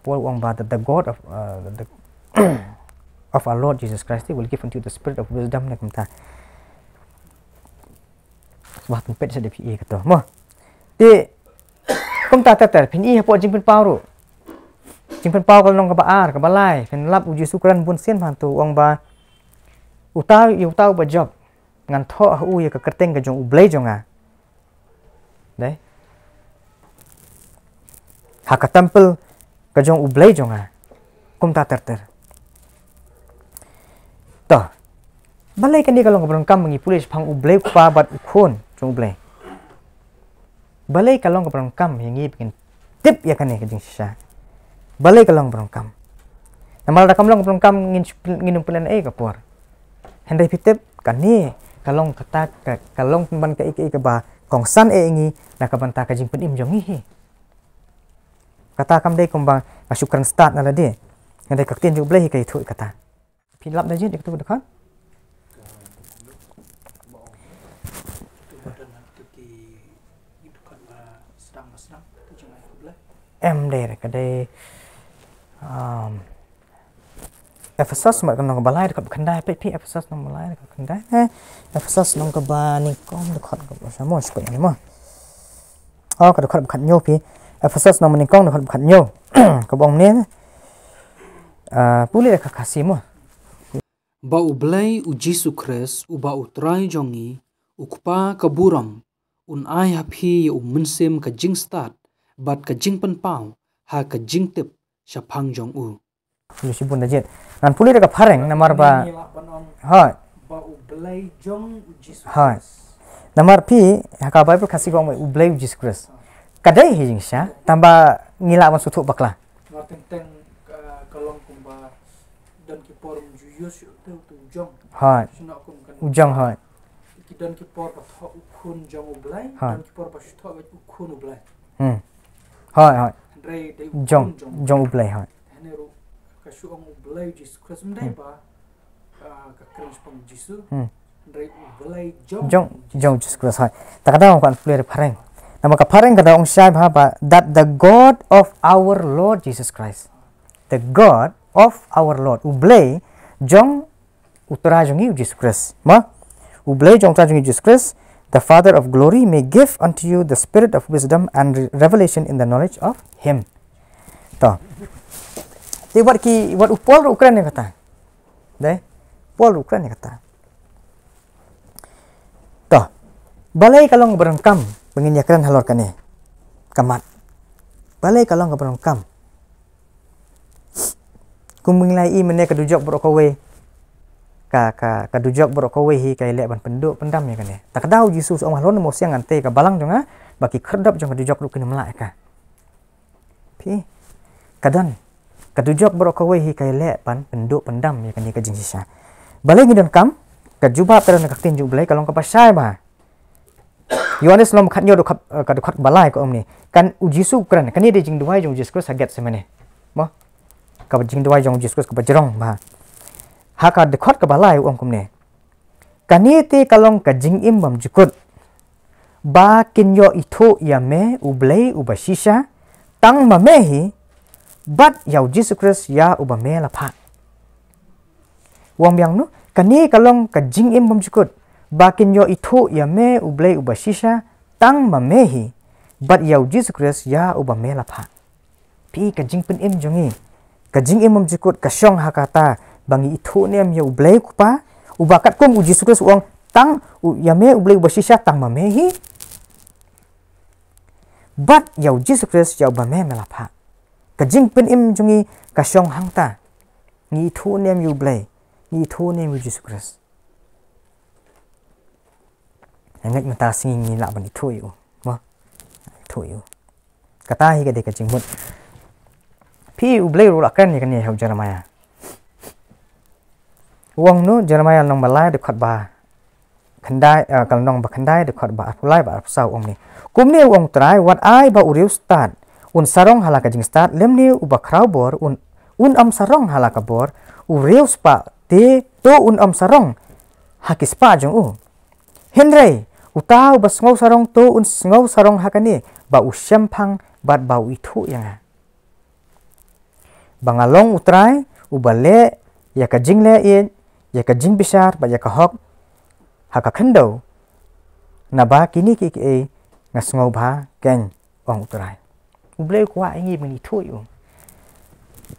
A: Paul uang ba the God of of our Lord Jesus Christ will give unto the spirit of wisdom nak minta sebab tempet sedep kata mo di kom ta pin po jing pin pau kalau nong ka baar ka balai pin lap uji sukran bun sen bantu uang ba utau ba job ngan tho hu ya ka kerteng ka jong ublay jonga deh ha ka tempel ka jong ublay jonga kum ta ter to balai kan ni kalau ngobrol kam mengi pulis phang ublay pa bat ukhon jong ublay balai kalau ngobrol kam yang ngi bikin tip ya kan ni ka jing sisa balai kalau ngobrol kam namal da kam long ngobrol kam ngin pelan ka por hendai pitep kan ni kalong kata kalong ban ka ke ba kong san ingi na ka banta ka jing penim jong hi kata kam dei kom ba masukran start na la de hendai ka tin ju blai kai thu kata pilap da je dik tu dekat em dei ka dei Ephesus mak nong balai dekat kendai pi Ephesus nong balai dekat kendai Ephesus nong ke ba ni kong dekat ke sama sekali ni mah ka dekat dekat nyo pi Ephesus nong ni kong dekat dekat nyo ke bong ni pulih ka kasih mah
B: ba ublay u Yesus Kristus u ba utrai jongi ukpa ka buram un ai hapi u mensem ka jing start bat ka jing pen pau ha ka jing tip syapang jong u
A: lu sibun dah jet nan puli ka phareng namar ba hoi
B: ba ublay jong Jesus
A: hoi namar pi haka Bible kasi ko mo ublay Jesus Christ kadai hijing sya tamba ngila man sutu bakla
B: Martin teng kalong kumba dan kipor juyus tu jong
A: hoi
B: sina kum kan
A: ujang hoi
B: dan kipor ba tho ukun jong ublay
A: Ha.
B: dan kipor ba tho ba ukun ublay
A: hoi hoi
B: Andre de
A: jong jong ublay hoi
B: hene ru ka shuong ublay Jesus Christ mdai ba ka krens pang Jesus Andre ublay jong
A: jong Jesus Christ hoi takada ko kan puli phareng nama ka phareng kada ong syai ba that the God of our Lord Jesus Christ the God of our Lord ublay jong utara jongi Jesus Christ ma ublay jong utara jongi Jesus Christ the Father of glory may give unto you the spirit of wisdom and revelation in the knowledge of him to ti wat upol Ukraine kata dai pol Ukraine kata to balai kalong berengkam penginyakan halor kane kamat balai kalong berengkam kumingilai i mene kadujok brokowe ka dujok brokowe hi kai le ban penduk pendam ya kane takdau Jesus ong halon mo siang ante ka balang jonga baki kherdap jong kadujok ru kini melak ka pi kadan kadujok brokowe hi kai le ban penduk pendam ya kane ka jing sisa balai ngidan kam ka jubab teran ka tinju balai kalong ka pasai ba Yohanes lom khat nyodo ka khat balai ko omni kan ujisu kran kan ni de jing duai jong Jesus Christ haget semene mo ka jing duai jong Jesus Christ ka bajrong ba haka de khot ka balai om kumne kanite kalong ka jing im bam jukut ba kinyo itho yame ublei ubashisha tang mamehi bat yau Jesus Christ ya ubame la pha wong yang nu kani kalong ka jing im bam jukut ba kinyo itho yame ublei ubashisha tang mamehi bat yau Jesus Christ ya ubame la pha pi ka jing pin im jongi ka jing im bam jukut ka shong hakata bangi itu nem ya ublay kupa ubakat kum uji sukres uang tang yame ublay ubashisha tang mamehi bat ya uji sukres ya ubame melapha kajing pen im jungi kasyong hangta ngi itu nem ya ublay ngi itu nem uji sukres ngat mata singi la ban itu yu ma itu yu kata hi ka de kajing mut pi ublay ru lakan ni kan ni hau Jeremiah wong nu Jeremiah nong balai de khat ba khandai kal nong ba khandai de khat ba apulai ba apsau om ni kumni wong trai wat ai ba uriu start un sarong halaka jing start lemni uba khrau bor un am sarong halaka bor uriu spa te to un am sarong hakis pa jong u henrei utau ba ngau sarong to un ngau sarong hakani ba u syamphang bat ba u itu yang bangalong utrai ubale ya ka jing le in ya ka jing besar ba ya ka hok haka khando na ba kini ki e ngasngau ba ken ong utrai ublei kwa ingi meni thoyu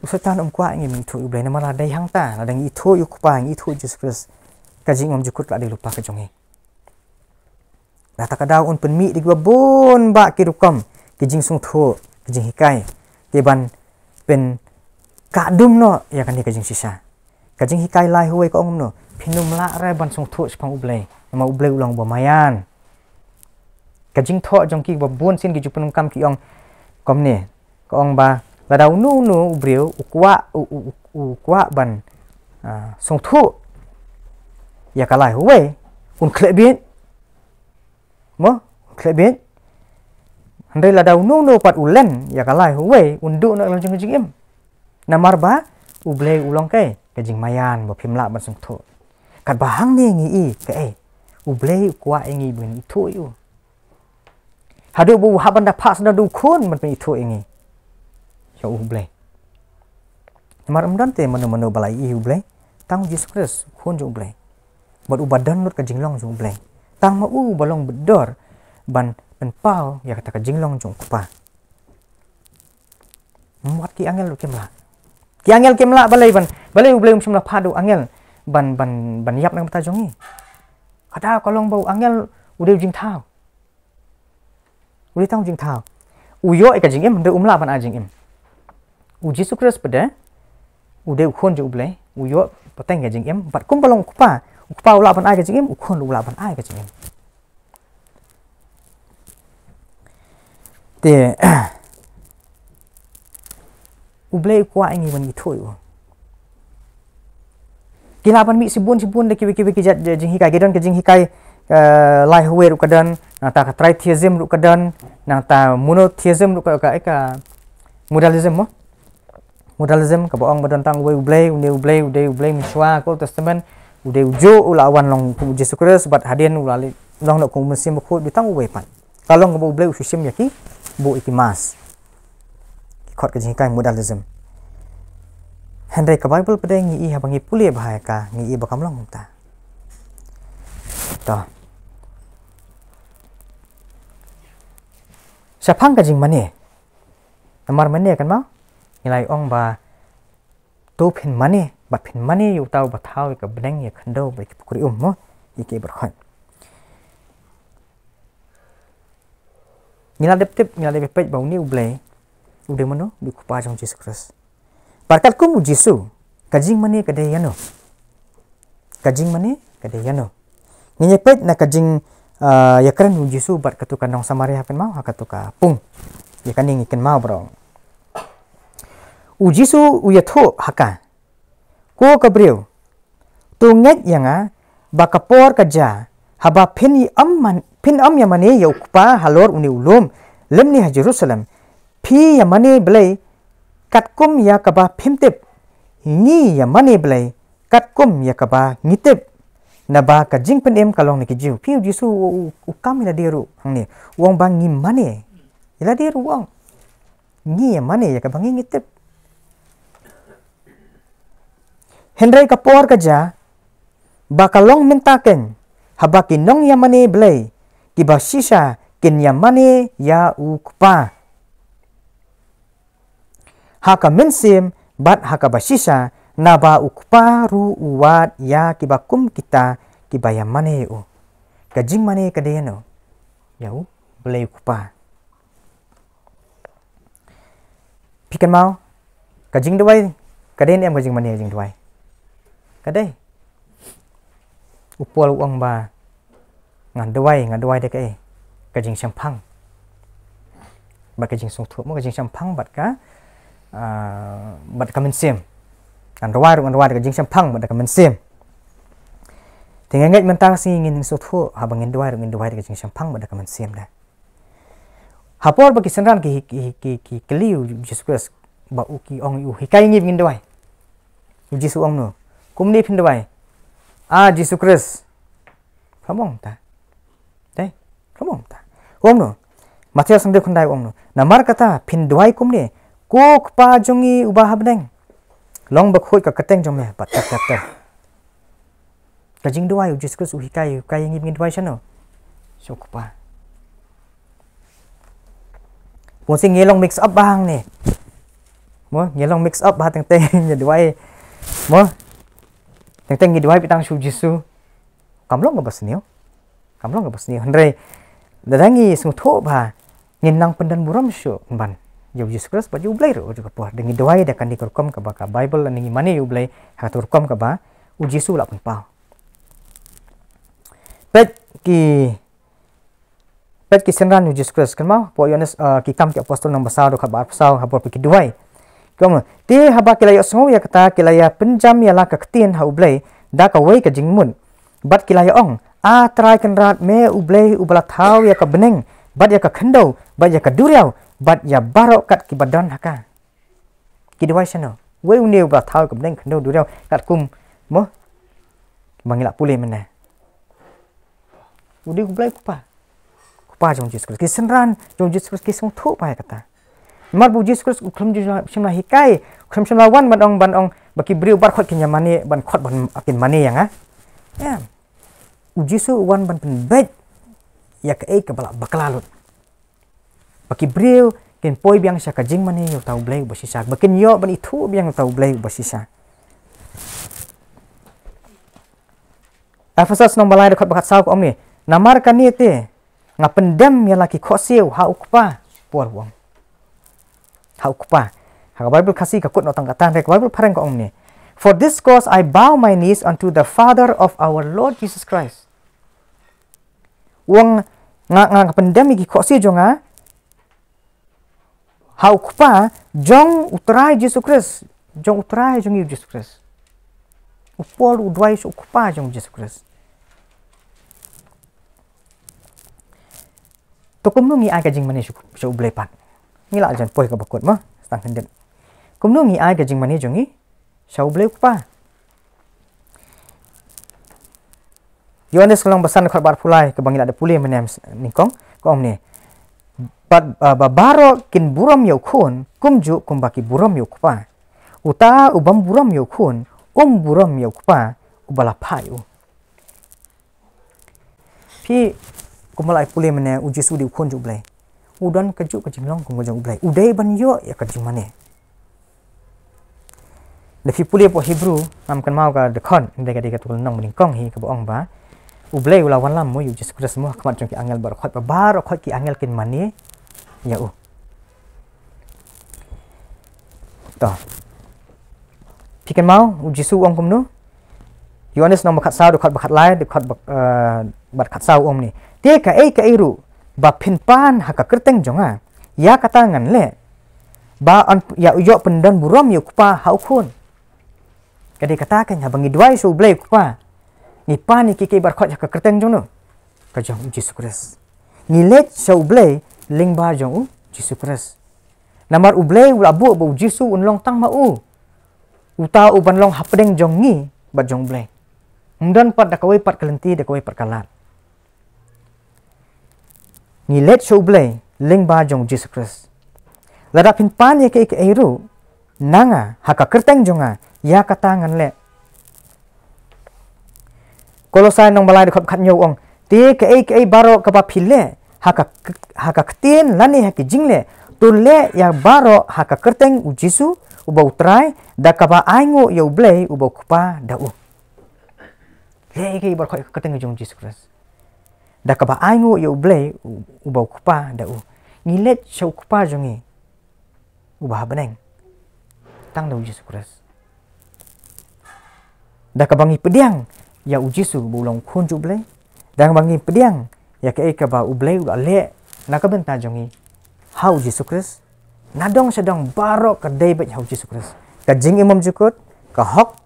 A: usatan kwa ingi meni thoyu ublei na mala dai hangta la dang i thoyu kwa ingi thoyu Jesus Christ ka jing om jukut la de lupa ka jonge la ta ka daw un penmi di gwa bon ba ki rukam ki jing sung tho ki jing hikai ke ban pen ka dum no ya kan ka jing sisa kajing hikai lai huai ko ong no pinum la re ban sung tho spang ublei ma ublei ulang ba mayan kajing tho jong ki ba bon sin ki jupunum kam ki ong kom ne ko ong ba la dau nu nu ubreu ukwa ban sung tho ya ka lai huai un klebin mo klebin handai la dau nu nu pat ulen ya ka lai huai undu na lang jing im namar ba ublei ulang kai kajing mayan bo phimla ban sung tho kat bahang ni ngi i ke ublei kwa ingi bin itu yu hadu bu haban da pas na du khun man pe itu ingi yo ublei namar amdan te manu balai i ublei tang Jesus Christ khun jo ublei bot ubadan lut kajing long jo ublei tang ma u balong bedor ban pau ya kata kajing long jong kupa muat ki angel lu kemla ki angel kemla balai ublei semla phadu angel ban yap nang mata jongi kata kolong bau angel udah jing thau udah tang jing thau uyo e ka jing em de umla ban a jing em u Jesus Christ pada udah khon jo ublei uyo pateng ke jing em bat kum balong ukpa ula ban ai ke jing em ukon ula ban ai ke jing em te ublei kwa ingi ban githoi kilaban mi sibun de ki jat jing hikai gedon ke jing hikai lai huwe ru kadan na ta tritheism ru kadan na ta monotheism ru ka modalism ka boong badan tang ublei miswa ko testament ude ujo ulawan long Jesus Christ bat hadien ulali long nak ko mesim ko bitang uwe pan kalong ko ublei usim yaki bo ikimas khot ka jing hikai modalism Henry ka Bible pada ngi habangi puli bahaya ka ngi bakam long ta to sapang ka jing mane namar mane kan mau nilai ong ba to phin mane bat phin mane yu tau ba thau ka beneng ya khando ba ki pukuri mo iki berkhon nila dep pej bau ni ublei ude mano bi kupa jong Jesus Christ barkat ku mu Jisu kajing mane kade yano ngi pej na kajing ya keren mu Jisu bat katu kanong Samaria pen mau hakatu ka pung ya kaning iken mau bro u Jisu u ya tho haka ko kabriu tu nget yanga bakapor kaja haba pin am ya mane ya ukpa halor uni ulum lemni ha Jerusalem pi ya mane blai katkum ya kaba pimtip ngi ya mane blai katkum ya kaba ngitip naba kajing penem kalong niki jiu pi Jisu ukam ila diru hangni wong bang ngi mane ila diru wong ngi ya mane ya kaba ngitip Henry kapor kaja bakalong mentaken habaki nong ya mane blai kibasisa kin ya mane ya ukpa haka mensim bat haka basisa naba ukpa ru uwat ya kibakum kita kibaya mane u kajing mane kadeno ya u blai ukpa pikan mau kajing dewai kaden em kajing mane kajing dewai kadai upol uang ba ngan dewai de kai kajing sampang bat kajing sung thu mo kajing sampang bat ka bat kamen sim an rawai kajing sampang bat kamen sim tinggal ngai mentang si ngin sung thu habangin dewai kajing sampang bat kamen sim da hapor bagi senran ki keliu Jesus Christ ba uki ong u hikai ngi ngin dewai Jesus ong no kumni phin dewai Jesus Christ kamong ta dai kamong ta ong no Matias sande khundai ong no namar kata phin dewai kumni kok pa jongi ubah habdeng long ba khoi ka kateng jong me pat kajing dewai Jesus Christ u hikai ngi ngin dewai chano sok pa Ponsing ngelong mix up bang ni. Mo ngelong mix up bah teng-teng nya dewai. Mo teng-teng ngi dewai pitang su Jisu. Kamlong ga basnio. Henry dadangi sung tho ba ngin nang pendan buram syu ban. Yo Jesus Christ ba ju blai ro ju kapua dengi dewai da kan dikorkom ka ba ka Bible ani mane yu blai ha turkom ka ba u Jisu la pun pau. Pet ki senran u Jesus Christ kan mau po Yohanes ki kam ki apostol nang basau do khabar pasau habor pi duai kom ti haba kilaya songo ya kata kilaya penjam ya la ka ktin ha ublai da ka wei ka jingmun bat kilaya ong a trai kan rat me ublai ubala thau ya ka beneng bat ya ka khando bat ya ka duriau bat ya barok kat ki badan haka ki duai sano wei uni ubala thau ka beneng khando duriau kat kum mo mangila pule mena udi ublai kupa jong Jesus Christ kisenran jong Jesus Christ kisung thu pa kata mar bu Jesus Christ ukhlam shimla hikai ukhlam shimla wan ban ong baki briu bar khot kinya mani ban khot ban akin mani yang ya u Jesus wan ban pen bet ya ka ka bala baklalut baki briu ken poi biang sha ka jing mani yo tau blai basisa bakin yo ban itu biang tau blai basisa Efesus nong balai khot bakat sau ko omni namar kani te ngapendam ya laki khosiu ha ukpa por wong ha ukpa ha Bible kasih ka kut no tang katan rek Bible pareng ko omni For this cause I bow my knees unto the Father of our Lord Jesus Christ. Wong nga pandemi ki khosi jonga hau kupa jong utrai Jesus Christ, jong utrai jong Jesus Christ. Upol udwai su kupa jong Jesus Christ. To kumnu ngi ai ka jing mani su blepat. Ngi la jan poi ka bakut ma stang hendet. Kumnu ngi ai ka jing mani jongi sau ble kupa. Yohanes kelang besan khot bar pulai ke bangila de pulai menem ningkong kong ni. Baro kin buram yau khun kumju kumbaki buram yau kupa. Uta ubam buram yau khun buram yau kupa ubala payu. Pi kumalai pulai mene uji sudi khun ju blai. Udan keju ke jinglong kum jong blai. Udai ban yo ya ke jing mane. Le fi pulai po Hebrew nam kan mau ka de khon ndai ka tukul nong meningkong hi ke boong ba. Ublay ula wan lam mo yu Jesus Christ mo kamat jong ki angel bar khot bar khot ki angel kin mani ya u to pikan mau u Jesu ong kumno Yohanes nong bakhat sau de khot bakhat lai de khot bat khat sau om ni te ka ei ru ba phin pan ha ka kerteng jonga ya kata ngan le ba an ya uyo pendan buram yu kupa hau khun kadi kata kan ha bangi dwai su ublay kupa ni pani kiki bar khot ka kerteng jong no ka jong Jesus Christ ni let sau blay ling ba jong Jesus Christ namar ublay ula bu bu Jesus un long tang ma uta u ban long hapdeng jong ni ba jong blay mdan pat da kawai pat kalenti da kawai pat kalat ni let sau blay ling ba jong Jesus Christ lada pin pani ke eru nanga haka kerteng jonga ya kata ngan le Kolosai nong balai dekat khat nyau ong te ke baro ka ba phile haka ktien lani haki jingle to le ya baro haka kerteng u Jesu u bau trai da ka ba aingo ya ublei u bau kupa da u le ke bar khoi kerteng jong Jesus Christ da ka ba aingo ya ublei u bau kupa da u ngilet shau kupa jongi u ba beneng tang da Jesus Christ da ka bangi pediang ya u Jesu bulong khun ju blai dang bangi pediang ya ke ba u blai u le na ka benta jongi hau Jesus Christ nadong sedang baro ka dei bet hau Jesus Christ ka jing imam jukut ka hok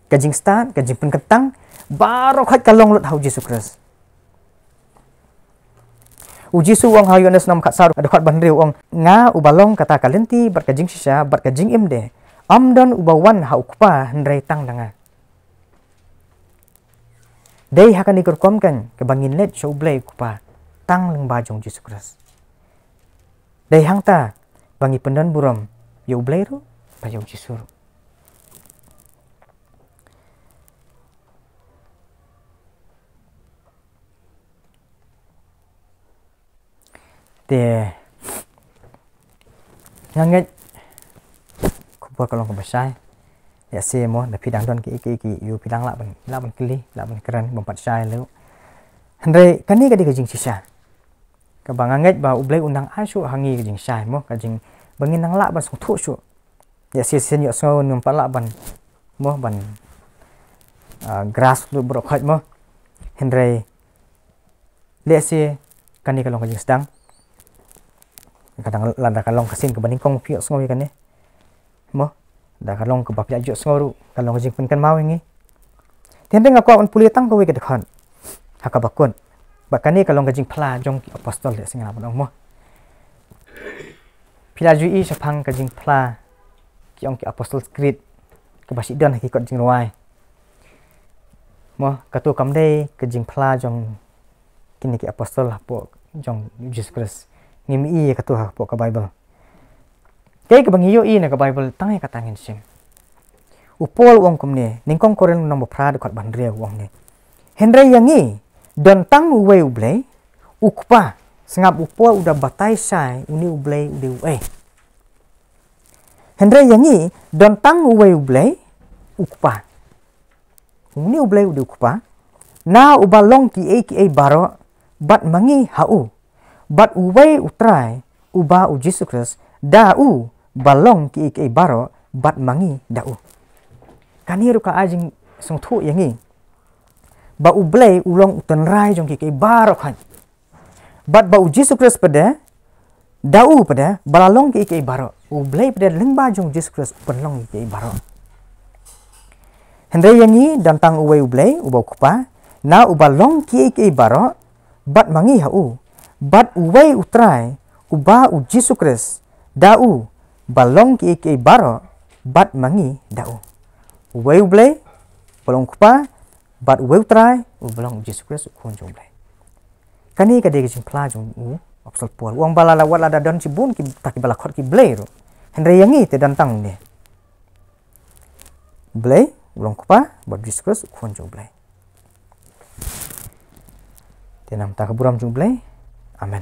A: ka jing stan ka jing penketang baro khat ka long lut hau Jesus Christ u Jesu wang hau Yohanes nam khat sar adakhat ban riu ong nga u balong kata kalenti bar ka jing sisa bar ka jing imde amdan u bawan hau kupa hendrai tang danga Dei hakan ikurkom kan ke bangin let show blay kupa tang leng bajong Jesus Christ. Dei hangta bangi pendan buram yo blay ru bajong Jesus. Te nganget kupa kalong kubasai ya se mo da pidang don ki yu pidang la ban kili la ban keren bompat sai lu andre kani ka di ka jing sisa ka banganget ba ublai unang asu hangi ka jing sai mo ka jing bangin nang la ban song thu su ya se sen yo so num pa la ban mo ban grass lu bro khat mo andre le se kani ka long ka jing sedang kadang landa ka long ka sin ka baning kong pio sngoi kan ne mo da kalong ke bapia jo ngoru kalong jing pen kan mau ngi tendeng aku on pulia tang ko we ke dekhan haka bakun bakani kalong jing phla jong ki apostol le singa bon mo pila ju i sapang ka jing phla ki ong ki apostol creed ke basi don ki kot jing ruai mo katu kam dei ke jing phla jong kini ki apostol po jong Jesus Christ ngimi i katu ha po ka Bible Kay kabang iyo na ka Bible tangay katangin sim. Upol wong kumne ningkong koren nang mopra dekat bandria wong ne. Henry yangi don tang uwe ublay ukpa sengap upol udah batai sai uni ublay ude Henry yangi don tang uwe ublay ukpa. Uni ublay ude ukpa na ubalong ki baro bat mangi hau. Bat uwe utrai uba u Jesus Christ da balong ki baro bat mangi dau. Kani ruka ajing song thu yang ni. Ba ublay ulong utan rai jong ki barok han. Bat ba Yesus Kristus pada dau pada balalong ki barok. Ublay pada lengba jong Yesus Kristus penlong ki barok. Hendai yang ni dantang uwe ublay ubau kupa na ubalong ki barok bat mangi hau. Bat uwe utrai uba u Yesus Kristus dau balong ki barok bat mangi dau. Uwe ublay balong kupa bat uwe utrai ubalong Yesus Kristus kun jong blay. Kani ka degi simpla jong apsal pual uang bala lawat lada don cibun ki taki bala khot ki blay ro. Hendai yang ni te dantang ni. Blay ulang kupa bat Yesus Kristus kun jong blay. Tenam tak buram jong blay. Amen.